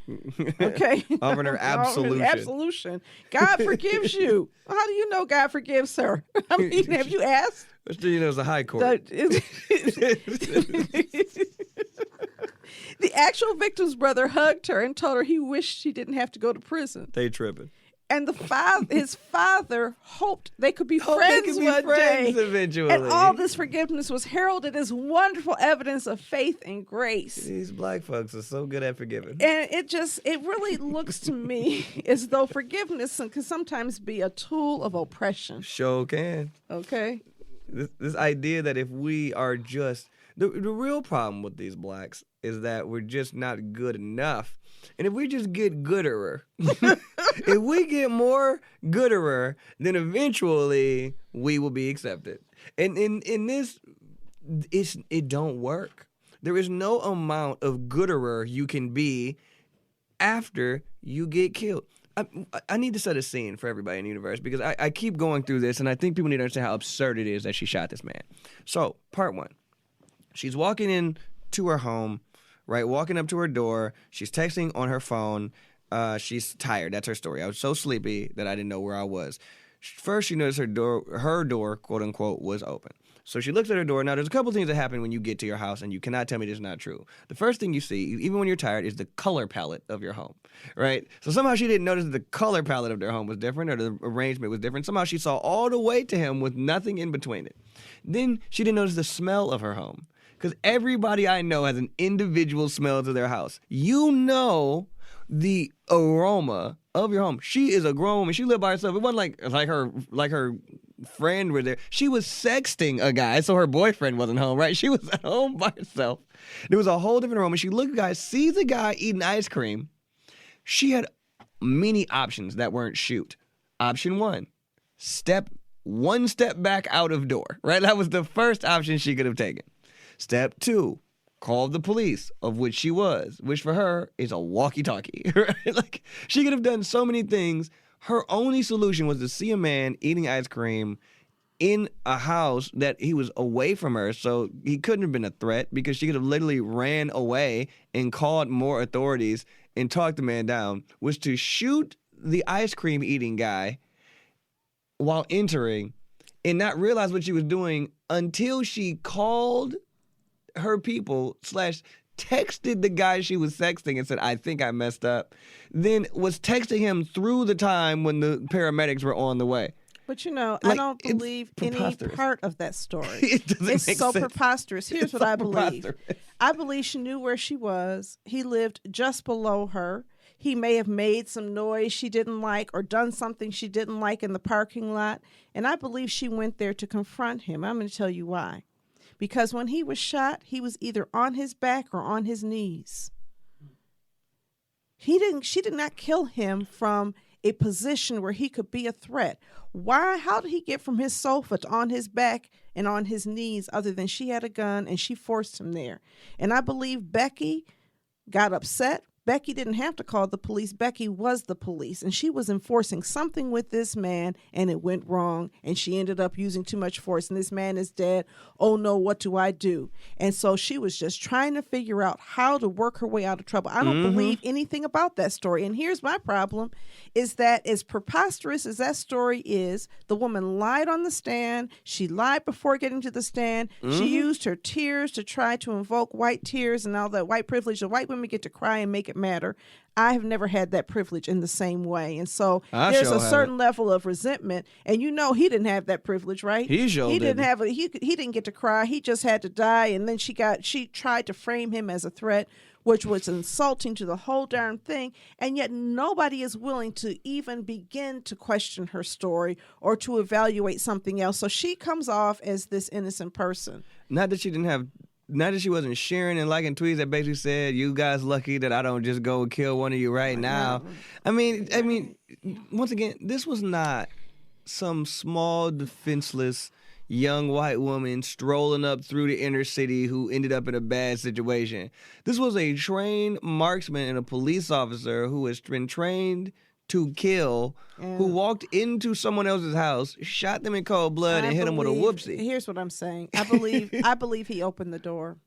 Okay? Offering her absolution. Absolution. God forgives you. How do you know God forgives her? I mean, have you asked? It's the high court. The actual victim's brother hugged her and told her he wished she didn't have to go to prison. They tripping. And his father hoped they could be friends one day. Eventually. And all this forgiveness was heralded as wonderful evidence of faith and grace. These black folks are so good at forgiving. And it really looks to me as though forgiveness can sometimes be a tool of oppression. Sure can. Okay. This idea that if we are just... The real problem with these blacks is that we're just not good enough. And if we just get gooderer, if we get more gooderer, then eventually we will be accepted. And in this, it don't work. There is no amount of gooderer you can be after you get killed. I need to set a scene for everybody in the universe because I keep going through this, and I think people need to understand how absurd it is that she shot this man. So, part one. She's walking in to her home, right? Walking up to her door. She's texting on her phone. She's tired. That's her story. I was so sleepy that I didn't know where I was. First, she noticed her door, quote unquote, was open. So she looks at her door. Now, there's a couple things that happen when you get to your house, and you cannot tell me this is not true. The first thing you see, even when you're tired, is the color palette of your home, right? So somehow she didn't notice that the color palette of their home was different or the arrangement was different. Somehow she saw all the way to him with nothing in between it. Then she didn't notice the smell of her home. Because everybody I know has an individual smell to their house. You know the aroma of your home. She is a grown woman. She lived by herself. It wasn't like her friend was there. She was sexting a guy, so her boyfriend wasn't home, right? She was at home by herself. There was a whole different aroma. She looked at the guy, sees the guy eating ice cream. She had many options that weren't shoot. Option one, one step back out of door, right? That was the first option she could have taken. Step two, call the police, of which she was, which for her is a walkie-talkie, right? Like, she could have done so many things. Her only solution was to see a man eating ice cream in a house that he was away from her, so he couldn't have been a threat because she could have literally ran away and called more authorities and talked the man down, was to shoot the ice cream eating guy while entering and not realize what she was doing until she called her people / texted the guy she was sexting and said, I think I messed up, then was texting him through the time when the paramedics were on the way. But I don't believe any part of that story. It's so sense. Preposterous. Here's what I believe. Preposterous. I believe she knew where she was. He lived just below her. He may have made some noise she didn't like or done something she didn't like in the parking lot. And I believe she went there to confront him. I'm going to tell you why. Because when he was shot, he was either on his back or on his knees. She did not kill him from a position where he could be a threat. Why? How did he get from his sofa to on his back and on his knees other than she had a gun and she forced him there? And I believe Becky got upset. Becky didn't have to call the police. Becky was the police, and she was enforcing something with this man, and it went wrong, and she ended up using too much force, and this man is dead. Oh, no, what do I do? And so she was just trying to figure out how to work her way out of trouble. I don't believe anything about that story, and here's my problem, is that as preposterous as that story is, the woman lied on the stand. She lied before getting to the stand. She used her tears to try to invoke white tears and all that white privilege. The white women get to cry and make it matter. I have never had that privilege in the same way. And so there's a certain level of resentment. And you know he didn't have that privilege, right? He didn't get to cry. He just had to die. And then she tried to frame him as a threat, which was insulting to the whole darn thing. And yet nobody is willing to even begin to question her story or to evaluate something else. So she comes off as this innocent person. Not that she wasn't sharing and liking tweets that basically said, "You guys lucky that I don't just go kill one of you right now." I mean, once again, this was not some small, defenseless young white woman strolling up through the inner city who ended up in a bad situation. This was a trained marksman and a police officer who has been trained to kill, who walked into someone else's house, shot them in cold blood, and hit them with a whoopsie. Here's what I'm saying. I believe he opened the door.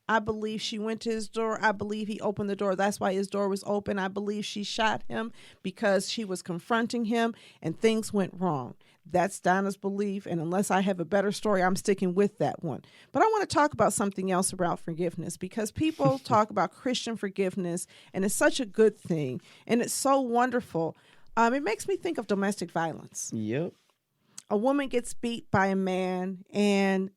I believe she went to his door. I believe he opened the door. That's why his door was open. I believe she shot him because she was confronting him and things went wrong. That's Donna's belief, and unless I have a better story, I'm sticking with that one. But I want to talk about something else about forgiveness, because people talk about Christian forgiveness, and it's such a good thing, and it's so wonderful. It makes me think of domestic violence. Yep. A woman gets beat by a man, and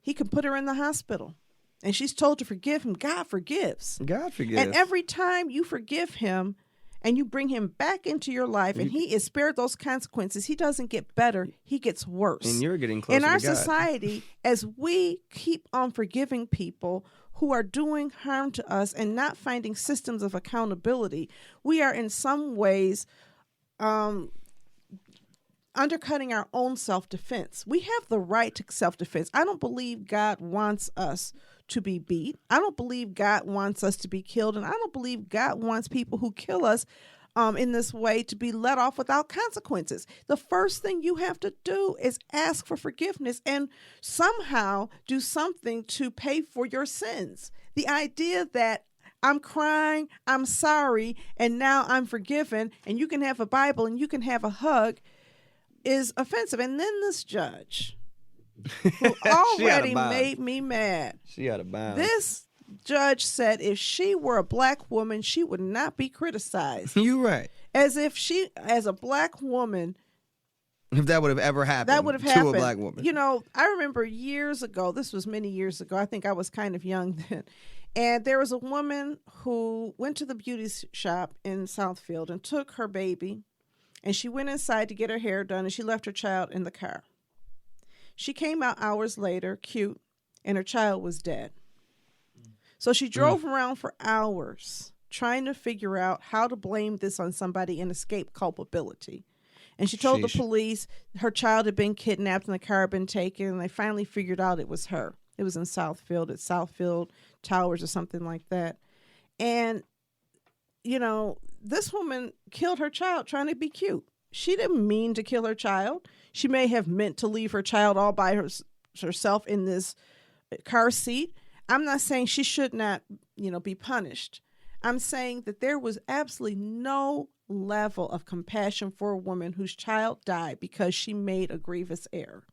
he can put her in the hospital, and she's told to forgive him. God forgives. God forgives. And every time you forgive him, and you bring him back into your life, and he is spared those consequences, he doesn't get better, he gets worse. And you're getting closer to God. In our society, as we keep on forgiving people who are doing harm to us and not finding systems of accountability, we are in some ways undercutting our own self-defense. We have the right to self-defense. I don't believe God wants us to be beat. I don't believe God wants us to be killed. And I don't believe God wants people who kill us in this way to be let off without consequences. The first thing you have to do is ask for forgiveness and somehow do something to pay for your sins. The idea that I'm crying, I'm sorry, and now I'm forgiven, and you can have a Bible and you can have a hug is offensive. And then this judge, who already made me mad. She out of bounds. This judge said if she were a black woman, she would not be criticized. You're right. As if she, as a black woman, if that would have ever happened, to a black woman. You know, I remember years ago, this was many years ago, I think I was kind of young then, and there was a woman who went to the beauty shop in Southfield and took her baby, and she went inside to get her hair done, and she left her child in the car. She came out hours later, cute, and her child was dead. So she drove around for hours trying to figure out how to blame this on somebody and escape culpability. And she told the police her child had been kidnapped and the car had been taken, and they finally figured out it was her. It was in Southfield, at Southfield Towers or something like that. And, you know, this woman killed her child trying to be cute. She didn't mean to kill her child. She may have meant to leave her child all by herself in this car seat. I'm not saying she should not, be punished. I'm saying that there was absolutely no level of compassion for a woman whose child died because she made a grievous error.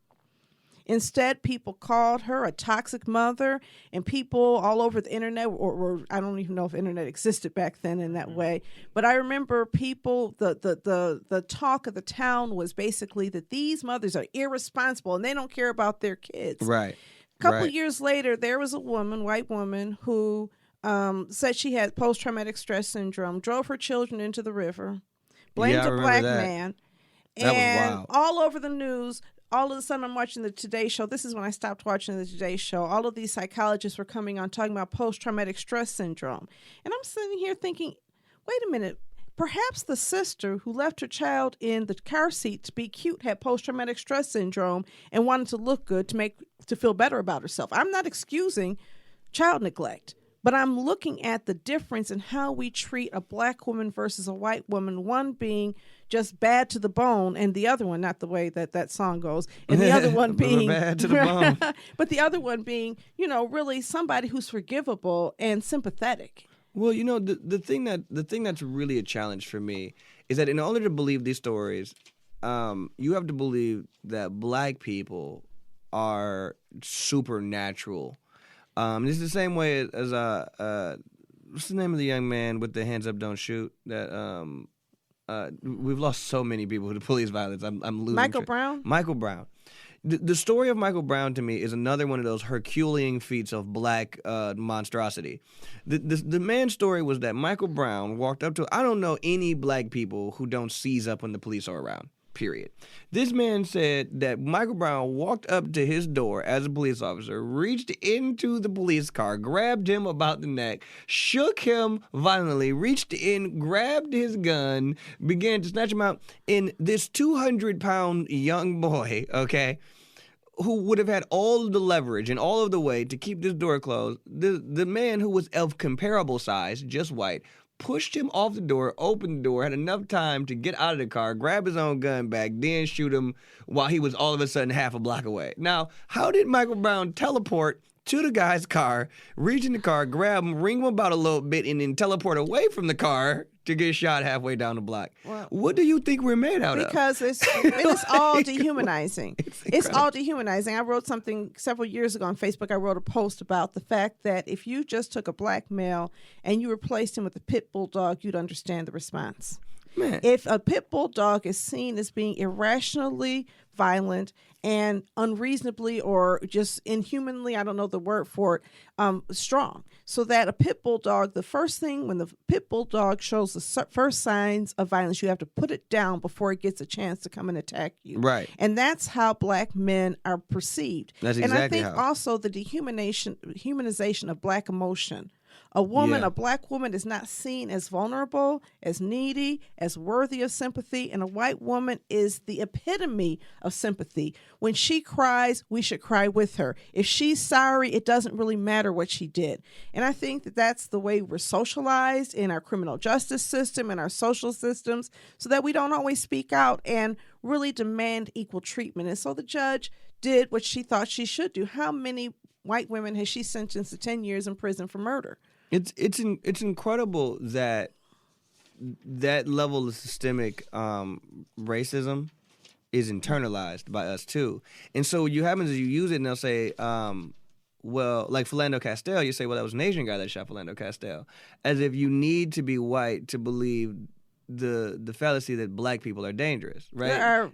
Instead, people called her a toxic mother, and people all over the internet, or I don't even know if internet existed back then in that way, but I remember people, the talk of the town was basically that these mothers are irresponsible and they don't care about their kids. Right. A couple years later, there was a woman, white woman, who said she had post-traumatic stress syndrome, drove her children into the river, blamed Yeah, I a remember black that. man, That was and wild. all over the news. All of a sudden, I'm watching the Today Show. This is when I stopped watching the Today Show. All of these psychologists were coming on talking about post-traumatic stress syndrome. And I'm sitting here thinking, wait a minute. Perhaps the sister who left her child in the car seat to be cute had post-traumatic stress syndrome and wanted to look good to feel better about herself. I'm not excusing child neglect, but I'm looking at the difference in how we treat a black woman versus a white woman, one being just bad to the bone, and the other one, not the way that song goes, and the other one being bad to the bone. but the other one being, really somebody who's forgivable and sympathetic. Well, the thing that's really a challenge for me is that in order to believe these stories, you have to believe that black people are supernatural. This is the same way as what's the name of the young man with the hands up, don't shoot? That we've lost so many people to police violence. I'm losing. Michael Brown. Michael Brown. The story of Michael Brown to me is another one of those Herculean feats of black monstrosity. The man's story was that Michael Brown walked up to, I don't know any black people who don't seize up when the police are around, period. This man said that Michael Brown walked up to his door as a police officer, reached into the police car, grabbed him about the neck, shook him violently, reached in, grabbed his gun, began to snatch him out. And this 200-pound young boy, okay, who would have had all of the leverage and all of the weight to keep this door closed, the man who was of comparable size, just white, pushed him off the door, opened the door, had enough time to get out of the car, grab his own gun back, then shoot him while he was all of a sudden half a block away. Now, how did Michael Brown teleport to the guy's car, reach in the car, grab him, ring him about a little bit, and then teleport away from the car to get shot halfway down the block? Well, what do you think we're made out of? Because it is all dehumanizing. It's all dehumanizing. I wrote something several years ago on Facebook. I wrote a post about the fact that if you just took a black male and you replaced him with a pit bull dog, you'd understand the response. Man. If a pit bull dog is seen as being irrationally violent and unreasonably or just inhumanly, I don't know the word for it, strong, so that a pit bull dog, the first thing when the pit bull dog shows the first signs of violence, you have to put it down before it gets a chance to come and attack you. Right. And that's how black men are perceived. That's and I exactly think how. also the humanization of black emotion. A black woman is not seen as vulnerable, as needy, as worthy of sympathy, and a white woman is the epitome of sympathy. When she cries, we should cry with her. If she's sorry, it doesn't really matter what she did. And I think that that's the way we're socialized in our criminal justice system and our social systems, so that we don't always speak out and really demand equal treatment. And so the judge did what she thought she should do. How many white women has she sentenced to 10 years in prison for murder? It's incredible that level of systemic racism is internalized by us too. And so what happens is you use it and they'll say, well, like Philando Castile, you say, well, that was an Asian guy that shot Philando Castile, as if you need to be white to believe the fallacy that black people are dangerous, right? There are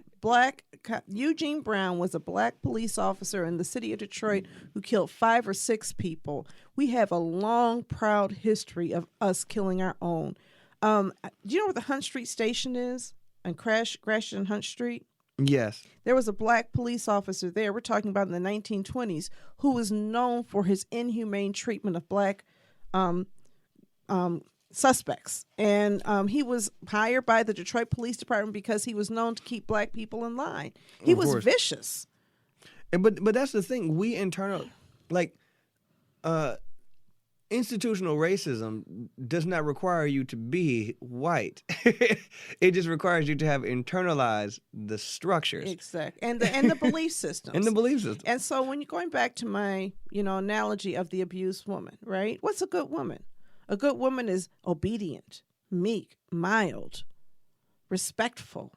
Eugene Brown was a black police officer in the city of Detroit who killed 5 or 6 people. We have a long, proud history of us killing our own. Do you know where the Hunt Street station is? And Gratiot and Hunt Street? Yes. There was a black police officer there, we're talking about in the 1920s, who was known for his inhumane treatment of black suspects. And he was hired by the Detroit Police Department because he was known to keep black people in line. He was vicious. But that's the thing. We institutional racism does not require you to be white. It just requires you to have internalized the structures. Exactly. And the belief systems. And the belief system. And so when you're going back to my, analogy of the abused woman, right? What's a good woman? A good woman is obedient, meek, mild, respectful,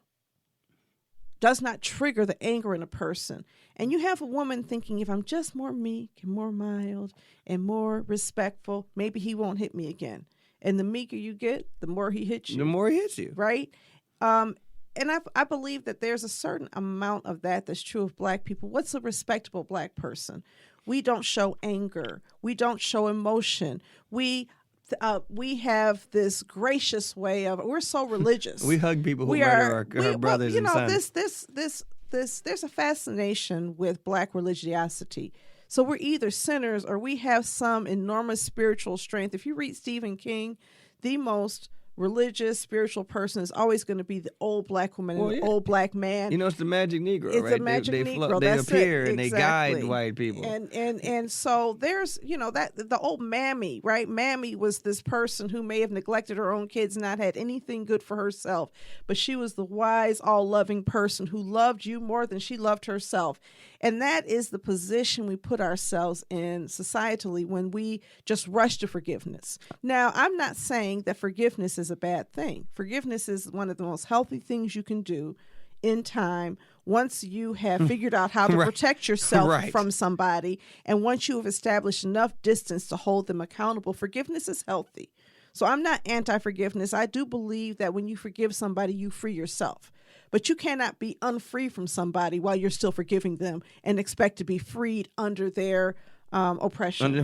does not trigger the anger in a person. And you have a woman thinking, if I'm just more meek and more mild and more respectful, maybe he won't hit me again. And the meeker you get, the more he hits you. The more he hits you. Right? And I believe that there's a certain amount of that's true of black people. What's a respectable black person? We don't show anger. We don't show emotion. We have this gracious way of, we're so religious. We hug people who murder our brothers and sons. There's a fascination with Black religiosity. So we're either sinners or we have some enormous spiritual strength. If you read Stephen King, the most religious, spiritual person is always going to be the old Black woman and the old Black man. It's the magic Negro, it's right? The magic Negro. They appear and exactly. they guide white people. And so there's, that the old Mammy, right? Mammy was this person who may have neglected her own kids, not had anything good for herself, but she was the wise, all-loving person who loved you more than she loved herself. And that is the position we put ourselves in societally when we just rush to forgiveness. Now, I'm not saying that forgiveness is a bad thing. Forgiveness is one of the most healthy things you can do in time once you have figured out how to protect yourself from somebody, and once you have established enough distance to hold them accountable. Forgiveness is healthy. So I'm not anti-forgiveness. I do believe that when you forgive somebody, you free yourself. But you cannot be unfree from somebody while you're still forgiving them and expect to be freed under their oppression. Under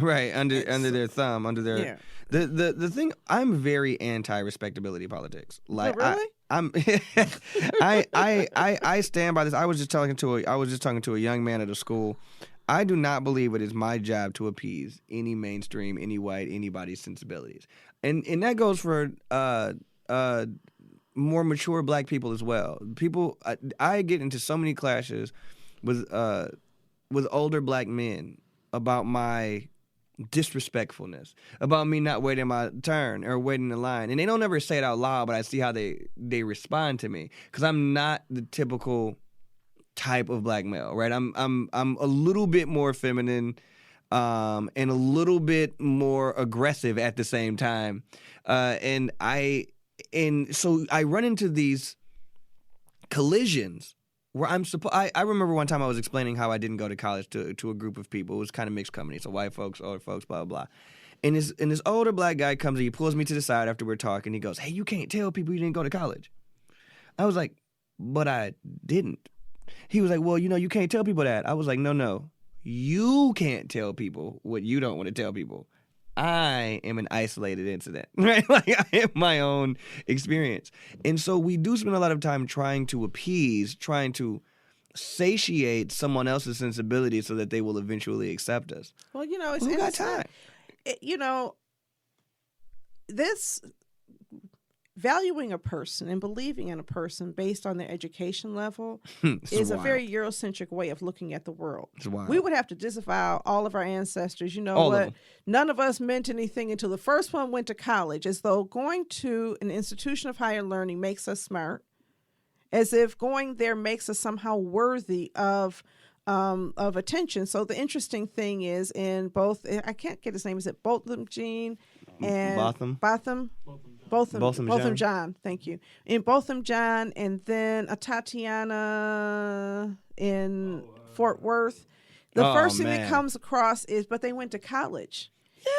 their thumb, under their... Yeah. The thing, I'm very anti-respectability politics. Like, really? I stand by this. I was just talking to a young man at a school. I do not believe it is my job to appease any mainstream, any white, anybody's sensibilities, and that goes for more mature Black people as well. I get into so many clashes with older Black men about my disrespectfulness, about me not waiting my turn or waiting in line, and they don't ever say it out loud, but I see how they respond to me, because I'm not the typical type of Black male, right? I'm a little bit more feminine, and a little bit more aggressive at the same time, and so I run into these collisions where I remember one time I was explaining how I didn't go to college to a group of people. It was kind of mixed company, so white folks, older folks, blah, blah, blah. And this older Black guy comes and he pulls me to the side after we're talking. He goes, "Hey, you can't tell people you didn't go to college." I was like, "But I didn't." He was like, "Well, you can't tell people that." I was like, No. You can't tell people what you don't want to tell people. I am an isolated incident, right? Like, I have my own experience. And so we do spend a lot of time trying to appease, trying to satiate someone else's sensibility so that they will eventually accept us. Well, it's who got time? This valuing a person and believing in a person based on their education level is wild. A very Eurocentric way of looking at the world. We would have to disavow all of our ancestors. You know all what? None of us meant anything until the first one went to college, as though going to an institution of higher learning makes us smart, as if going there makes us somehow worthy of attention. So the interesting thing is, in both, I can't get his name, is it Botham Jean and Botham John, thank you. In Botham John, and then a Tatiana in Fort Worth. The first thing that comes across is, but they went to college.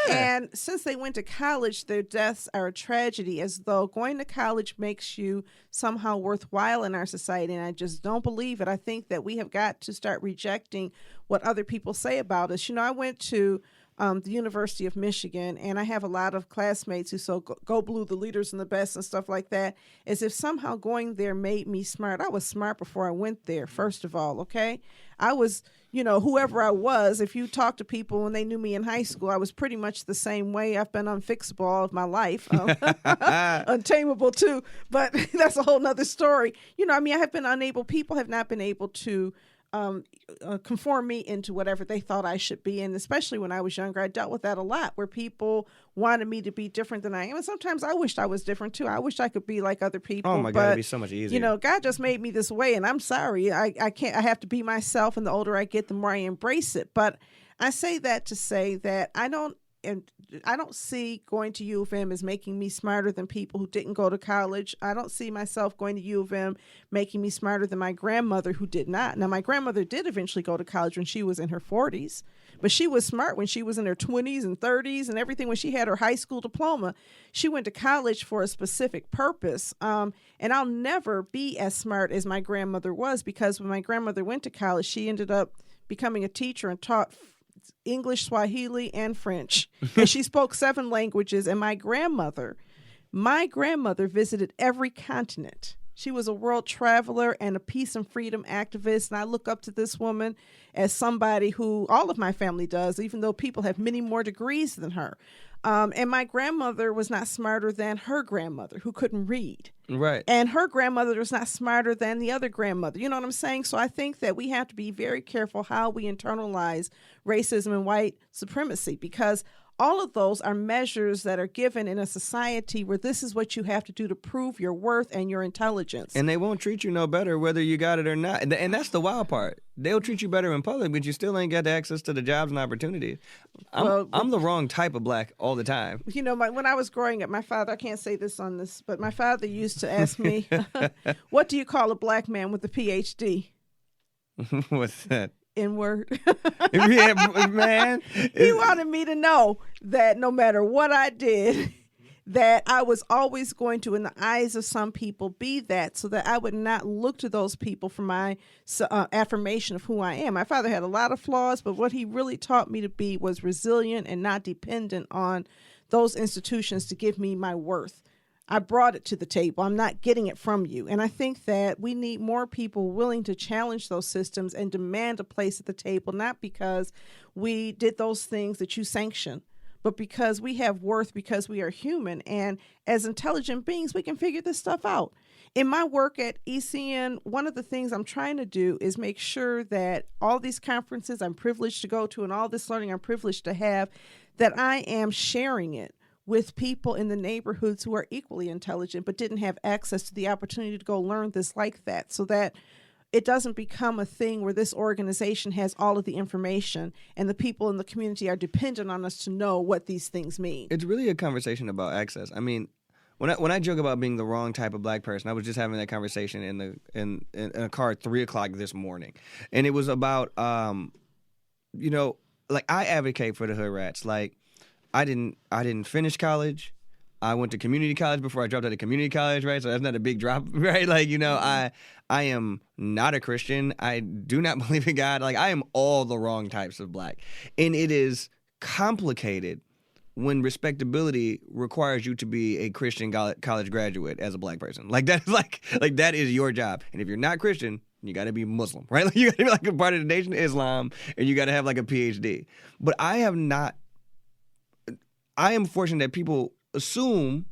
Yeah. And since they went to college, their deaths are a tragedy, as though going to college makes you somehow worthwhile in our society. And I just don't believe it. I think that we have got to start rejecting what other people say about us. I went to the University of Michigan, and I have a lot of classmates who go blue, the leaders and the best and stuff like that, as if somehow going there made me smart. I was smart before I went there, first of all, okay? I was, whoever I was. If you talk to people when they knew me in high school, I was pretty much the same way. I've been unfixable all of my life. Untamable too, but that's a whole nother story. I have been unable, people have not been able to conform me into whatever they thought I should be. And especially when I was younger, I dealt with that a lot, where people wanted me to be different than I am. And sometimes I wished I was different too. I wish I could be like other people. Oh my God, it'd be so much easier. God just made me this way, and I'm sorry. I can't, I have to be myself, and the older I get, the more I embrace it. But I say that to say that I don't see going to U of M as making me smarter than people who didn't go to college. I don't see myself going to U of M making me smarter than my grandmother, who did not. Now, my grandmother did eventually go to college when she was in her 40s, but she was smart when she was in her 20s and 30s and everything. When she had her high school diploma, she went to college for a specific purpose. And I'll never be as smart as my grandmother was, because when my grandmother went to college, she ended up becoming a teacher and taught English, Swahili, and French. And she spoke 7 languages. And my grandmother visited every continent. She was a world traveler and a peace and freedom activist. And I look up to this woman as somebody who all of my family does, even though people have many more degrees than her. And my grandmother was not smarter than her grandmother, who couldn't read. Right. And her grandmother was not smarter than the other grandmother. You know what I'm saying? So I think that we have to be very careful how we internalize racism and white supremacy, because all of those are measures that are given in a society where this is what you have to do to prove your worth and your intelligence. And they won't treat you no better whether you got it or not. And that's the wild part. They'll treat you better in public, but you still ain't got the access to the jobs and opportunities. I'm the wrong type of black all the time. You know, when I was growing up, my father, I can't say this on this, but my father used to ask me, what do you call a black man with a PhD? What's that? N-word. Yeah, man. He wanted me to know that no matter what I did, that I was always going to, in the eyes of some people, be that, so that I would not look to those people for my affirmation of who I am. My father had a lot of flaws, but what he really taught me to be was resilient and not dependent on those institutions to give me my worth. I brought it to the table. I'm not getting it from you. And I think that we need more people willing to challenge those systems and demand a place at the table, not because we did those things that you sanction, but because we have worth, because we are human. And as intelligent beings, we can figure this stuff out. In my work at ECN, one of the things I'm trying to do is make sure that all these conferences I'm privileged to go to and all this learning I'm privileged to have, that I am sharing it with people in the neighborhoods who are equally intelligent but didn't have access to the opportunity to go learn this like that, so that it doesn't become a thing where this organization has all of the information and the people in the community are dependent on us to know what these things mean. It's really a conversation about access. I mean, when I joke about being the wrong type of black person, I was just having that conversation in a car at 3:00 this morning, and it was about like, I advocate for the hood rats. Like, I didn't finish college. I went to community college before I dropped out of community college, right? So that's not a big drop, right? Like, I am not a Christian. I do not believe in God. Like, I am all the wrong types of black. And it is complicated when respectability requires you to be a Christian college graduate as a black person. Like, that is like that is your job. And if you're not Christian, you got to be Muslim, right? Like, you got to be like a part of the Nation of Islam, and you got to have like a PhD. But I am fortunate that people assume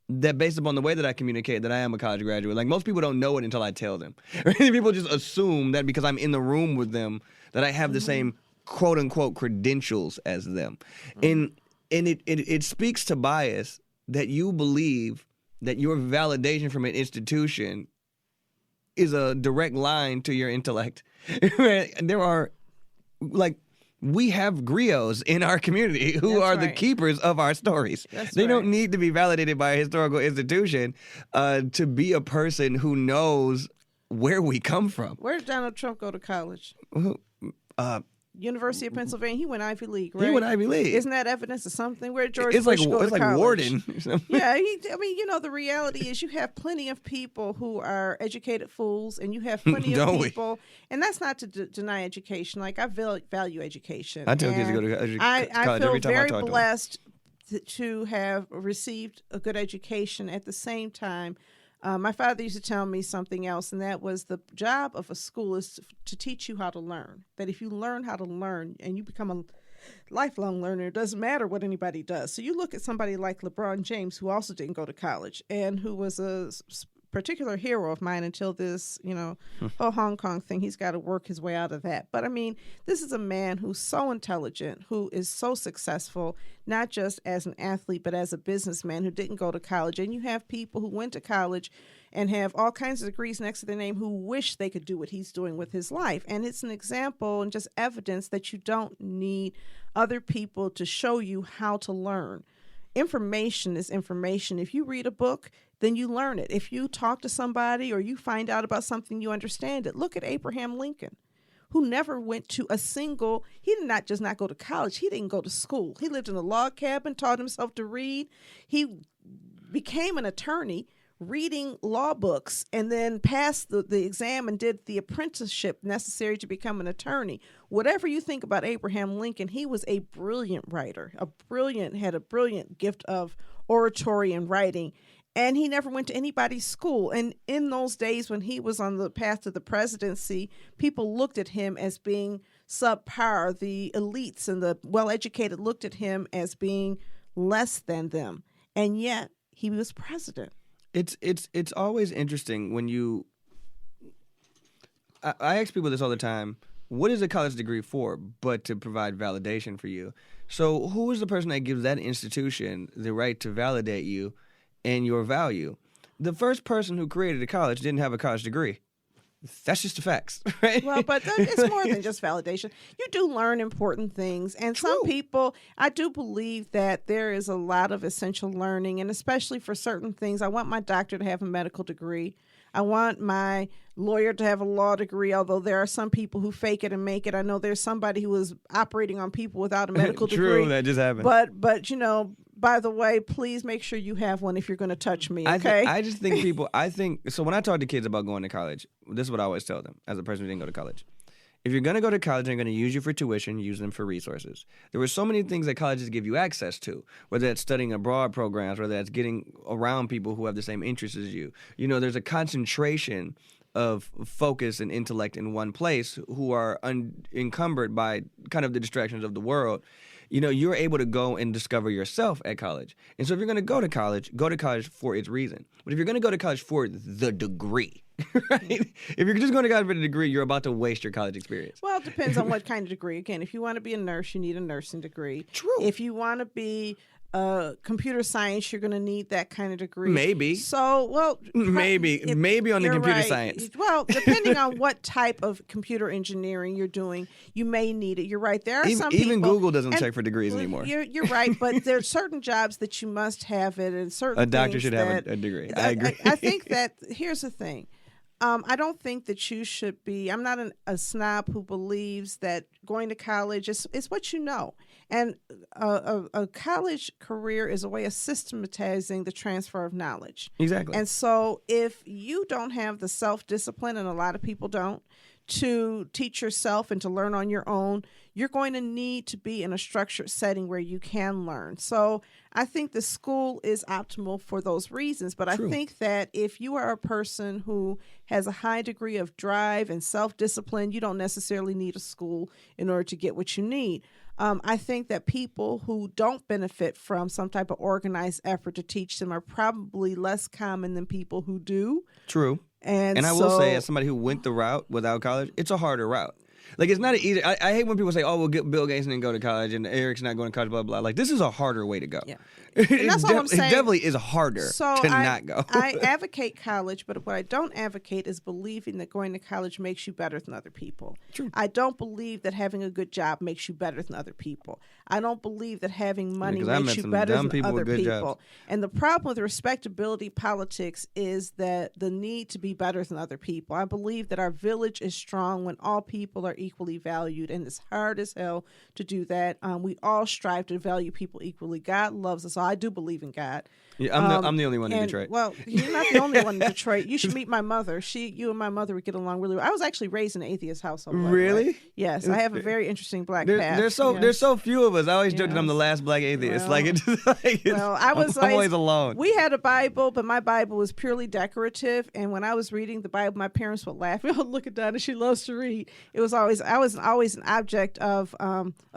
that based upon the way that I communicate that I am a college graduate. Like, most people don't know it until I tell them. People just assume that because I'm in the room with them that I have the same quote unquote credentials as them. And it speaks to bias that you believe that your validation from an institution is a direct line to your intellect. There are, like, we have griots in our community who are the keepers of our stories. They don't need to be validated by a historical institution to be a person who knows where we come from. Where did Donald Trump go to college? University of Pennsylvania. He went Ivy League, right? He went Ivy League. Isn't that evidence of something? Where did George Bush go to college? Like Warden. Yeah, the reality is you have plenty of people who are educated fools, and you have plenty of people, and that's not to deny education. Like, I value education. I tell kids to go to college I feel every time very I talk blessed to have received a good education. At the same time, my father used to tell me something else, and that was the job of a school is to teach you how to learn. That if you learn how to learn and you become a lifelong learner, it doesn't matter what anybody does. So you look at somebody like LeBron James, who also didn't go to college and who was a particular hero of mine until this, whole Hong Kong thing. He's got to work his way out of that. But I mean, this is a man who's so intelligent, who is so successful, not just as an athlete, but as a businessman who didn't go to college. And you have people who went to college and have all kinds of degrees next to their name who wish they could do what he's doing with his life. And it's an example and just evidence that you don't need other people to show you how to learn. Information is information. If you read a book, then you learn it. If you talk to somebody or you find out about something, you understand it. Look at Abraham Lincoln, who never went to he did not just not go to college. He didn't go to school. He lived in a log cabin, taught himself to read. He became an attorney, reading law books and then passed the exam and did the apprenticeship necessary to become an attorney. Whatever you think about Abraham Lincoln, he was a brilliant writer, had a brilliant gift of oratory and writing. And he never went to anybody's school. And in those days when he was on the path to the presidency, people looked at him as being subpar. The elites and the well-educated looked at him as being less than them. And yet he was president. It's always interesting when you. I ask people this all the time. What is a college degree for? But to provide validation for you. So who is the person that gives that institution the right to validate you and your value? The first person who created a college didn't have a college degree. That's just the facts, right? Well, but it's more than just validation. You do learn important things. And some people, I do believe that there is a lot of essential learning, and especially for certain things. I want my doctor to have a medical degree. I want my lawyer to have a law degree, although there are some people who fake it and make it. I know there's somebody who is operating on people without a medical degree. True, that just happened. But by the way, please make sure you have one if you're going to touch me, okay? I just think people, so when I talk to kids about going to college, this is what I always tell them as a person who didn't go to college. If you're going to go to college, they're going to use you for tuition, use them for resources. There were so many things that colleges give you access to, whether that's studying abroad programs, whether that's getting around people who have the same interests as you. There's a concentration of focus and intellect in one place who are unencumbered by kind of the distractions of the world. You're able to go and discover yourself at college. And so if you're going to go to college for its reason. But if you're going to go to college for the degree, right? If you're just going to college for the degree, you're about to waste your college experience. Well, it depends on what kind of degree. Again, if you want to be a nurse, you need a nursing degree. True. If you want to be computer science, you're going to need that kind of degree. Maybe. So, well, maybe on the computer science. Well, depending on what type of computer engineering you're doing, you may need it. You're right. There are some people. Even Google doesn't check for degrees anymore. You're right, but there are certain jobs that you must have it, and certain a doctor should have a degree. I agree. I think that here's the thing. I don't think that you should be. I'm not a snob who believes that going to college is what you know. And a college career is a way of systematizing the transfer of knowledge. Exactly. And so if you don't have the self-discipline, and a lot of people don't, to teach yourself and to learn on your own, you're going to need to be in a structured setting where you can learn. So I think the school is optimal for those reasons. But True. I think that if you are a person who has a high degree of drive and self-discipline, you don't necessarily need a school in order to get what you need. I think that people who don't benefit from some type of organized effort to teach them are probably less common than people who do. True. And I will say, as somebody who went the route without college, it's a harder route. Like, it's not an easy. I hate when people say, "Oh, well, Bill Gates didn't go to college and Eric's not going to college." Blah blah. Like, this is a harder way to go. Yeah, and that's all I'm saying. It definitely is harder to not go. I advocate college, but what I don't advocate is believing that going to college makes you better than other people. True. I don't believe that having a good job makes you better than other people. I don't believe that having money makes you better than other people. Jobs. And the problem with respectability politics is that the need to be better than other people. I believe that our village is strong when all people are equally valued, and it's hard as hell to do that. We all strive to value people equally. God loves us all. I do believe in God. Yeah, I'm the only one in Detroit. Well, you're not the only one in Detroit. You should meet my mother. You and my mother would get along really well. I was actually raised in an atheist household. Really? Yes, I have a very interesting black past. There's so few of us. I always joke that I'm the last black atheist. I was I'm always alone. We had a Bible, but my Bible was purely decorative. And when I was reading the Bible, my parents would laugh. Oh, look at Donna, she loves to read. I was always an object of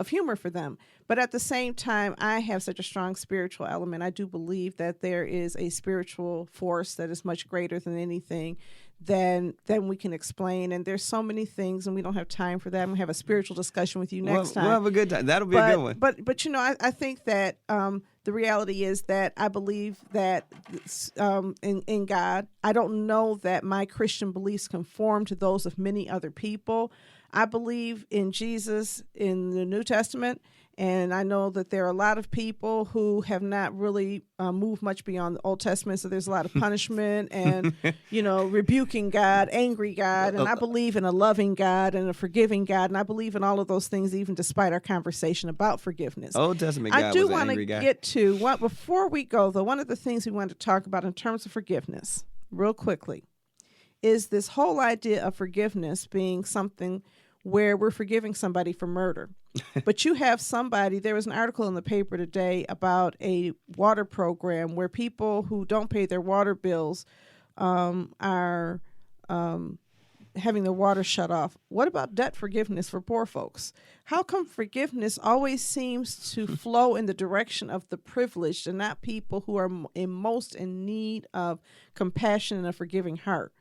humor for them. But at the same time, I have such a strong spiritual element. I do believe that there is a spiritual force that is much greater than anything than we can explain. And there's so many things, and we don't have time for that. I'm going to have a spiritual discussion with you next time. We'll have a good time. That'll be a good one. But I think that the reality is that I believe that in God. I don't know that my Christian beliefs conform to those of many other people. I believe in Jesus in the New Testament, And I know that there are a lot of people who have not really moved much beyond the Old Testament. So there's a lot of punishment and, rebuking God, angry God. And I believe in a loving God and a forgiving God. And I believe in all of those things, even despite our conversation about forgiveness. Old Testament God I do was an want angry to guy. get to, before we go, though, one of the things we want to talk about in terms of forgiveness, real quickly, is this whole idea of forgiveness being something where we're forgiving somebody for murder. But you have somebody, there was an article in the paper today about a water program where people who don't pay their water bills are having their water shut off. What about debt forgiveness for poor folks? How come forgiveness always seems to flow in the direction of the privileged and not people who are most in need of compassion and a forgiving heart?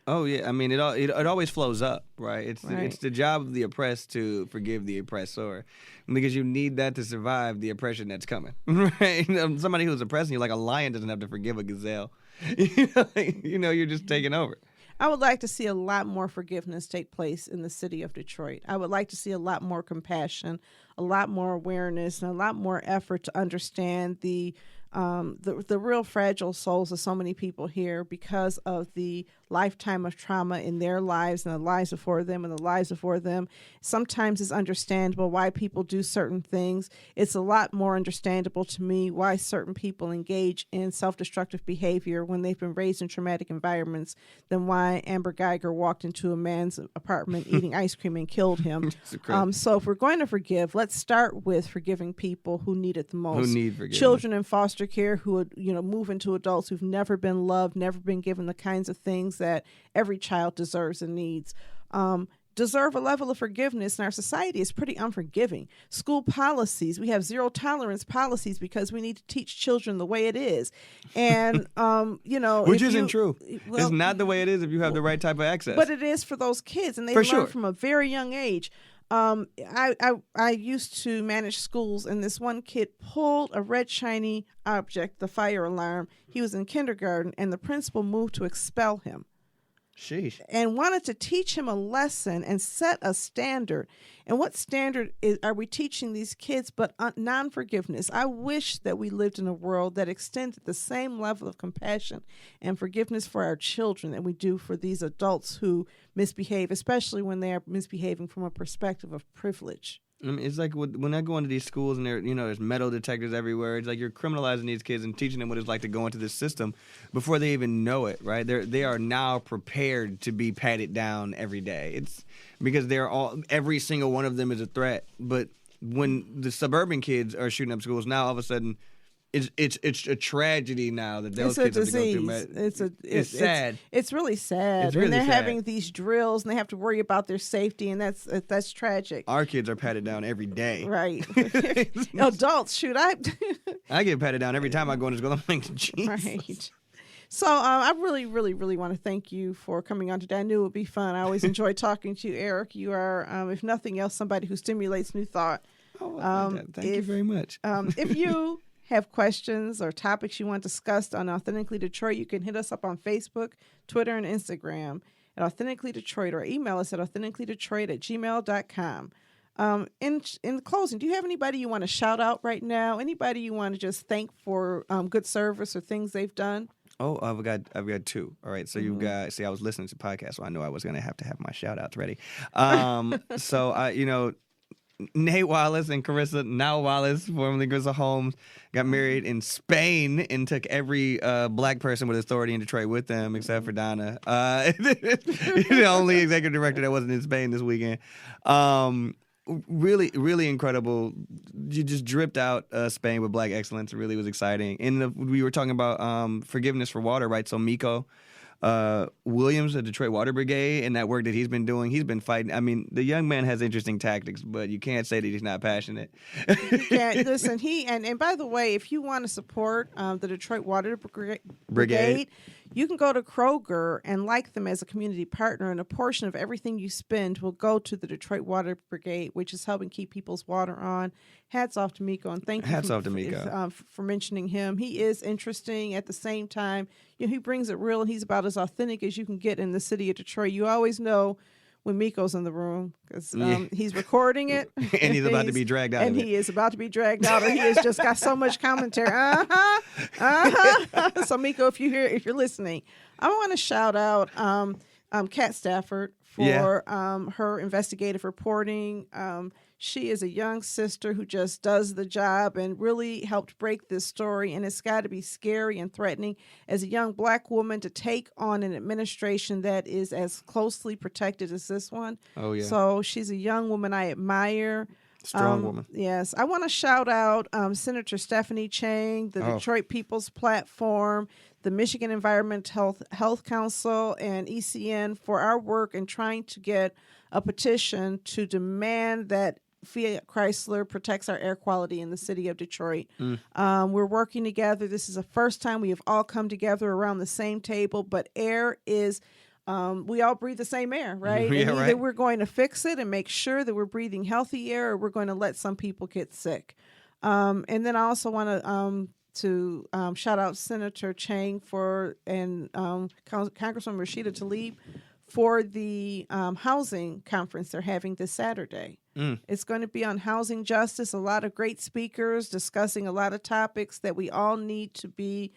Oh yeah, I mean it always flows up, right? It's Right. the job of the oppressed to forgive the oppressor, because you need that to survive the oppression that's coming, right? Somebody who's oppressing you, like a lion, doesn't have to forgive a gazelle. You're just taking over. I would like to see a lot more forgiveness take place in the city of Detroit. I would like to see a lot more compassion, a lot more awareness, and a lot more effort to understand the real fragile souls of so many people here because of the lifetime of trauma in their lives and the lives before them and the lives before them. Sometimes it's understandable why people do certain things. It's a lot more understandable to me why certain people engage in self-destructive behavior when they've been raised in traumatic environments than why Amber Geiger walked into a man's apartment eating ice cream and killed him. So if we're going to forgive, let's start with forgiving people who need it the most. Who need forgiveness. Children in foster care who would, move into adults who've never been loved, never been given the kinds of things that every child deserves and needs. Deserve a level of forgiveness, and our society is pretty unforgiving. School policies, we have zero tolerance policies because we need to teach children the way it is. And, Which isn't true. Well, it's not the way it is if you have the right type of access. But it is for those kids, and they learn from a very young age. I used to manage schools, and this one kid pulled a red shiny object, the fire alarm. He was in kindergarten, and the principal moved to expel him. Sheesh. And wanted to teach him a lesson and set a standard. And what standard are we teaching these kids but non-forgiveness? I wish that we lived in a world that extended the same level of compassion and forgiveness for our children that we do for these adults who misbehave, especially when they are misbehaving from a perspective of privilege. I mean, it's like when I go into these schools and there's metal detectors everywhere. It's like you're criminalizing these kids and teaching them what it's like to go into this system before they even know it, right? They are now prepared to be patted down every day. It's because every single one of them is a threat. But when the suburban kids are shooting up schools, now all of a sudden it's a tragedy now that those kids have to go through. It's sad. It's really sad. It's really and they're sad. having these drills, and they have to worry about their safety, and that's tragic. Our kids are patted down every day. Right. Adults, shoot, I get patted down every time I go into school. I'm like, Jesus. Right. So I really, really, really want to thank you for coming on today. I knew it would be fun. I always enjoy talking to you, Eric. You are, if nothing else, somebody who stimulates new thought. Thank you very much. If you have questions or topics you want discussed on Authentically Detroit, you can hit us up on Facebook, Twitter, and Instagram at Authentically Detroit, or email us at authenticallydetroit@gmail.com. In closing, do you have anybody you want to shout out right now? Anybody you want to just thank for good service or things they've done? Oh, I've got two. All right. So you've got, I was listening to podcasts, so I knew I was going to have my shout outs ready. So Nate Wallace and Carissa, now Wallace, formerly Carissa Holmes, got married in Spain and took every black person with authority in Detroit with them, except for Donna. The only executive director that wasn't in Spain this weekend. Really, really incredible. You just dripped out Spain with black excellence. It really was exciting. And we were talking about forgiveness for water, right? So Miko Williams, the Detroit Water Brigade, and that work that he's been doing, he's been fighting. I mean, the young man has interesting tactics, but you can't say that he's not passionate. You can't. Listen, and by the way, if you want to support the Detroit Water Brigade, you can go to Kroger and like them as a community partner, and a portion of everything you spend will go to the Detroit Water Brigade, which is helping keep people's water on. Hats off to Miko, and thank you for mentioning him. He is interesting. At the same time, he brings it real, and he's about as authentic as you can get in the city of Detroit. You always know when Miko's in the room because Yeah. he's recording it. And he's about to be dragged out and of it. he is about to be dragged out, or he has just got so much commentary. So Miko, if you're listening, I want to shout out Kat Stafford for her investigative reporting. She is a young sister who just does the job and really helped break this story. And it's got to be scary and threatening as a young Black woman to take on an administration that is as closely protected as this one. Oh, yeah. So she's a young woman I admire. Strong woman. Yes. I want to shout out Senator Stephanie Chang, the Detroit People's Platform, the Michigan Environmental Health Council, and ECN for our work in trying to get a petition to demand that Fiat Chrysler protects our air quality in the city of Detroit. We're working together. This is the first time we have all come together around the same table, but air is... we all breathe the same air, right? Yeah, and either right. we're going to fix it and make sure that we're breathing healthy air, or we're going to let some people get sick. And then I also want to shout out Senator Chang and Congresswoman Rashida Tlaib for the housing conference they're having this Saturday. It's going to be on housing justice, a lot of great speakers discussing a lot of topics that we all need to be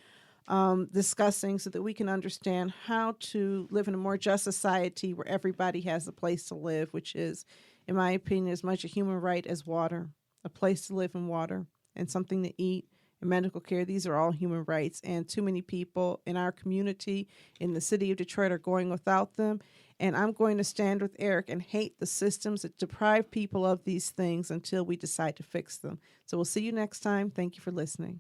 discussing so that we can understand how to live in a more just society where everybody has a place to live, which is, in my opinion, as much a human right as water, a place to live in water and something to eat and medical care. These are all human rights, and too many people in our community in the city of Detroit are going without them. And I'm going to stand with Eric and hate the systems that deprive people of these things until we decide to fix them. So we'll see you next time. Thank you for listening.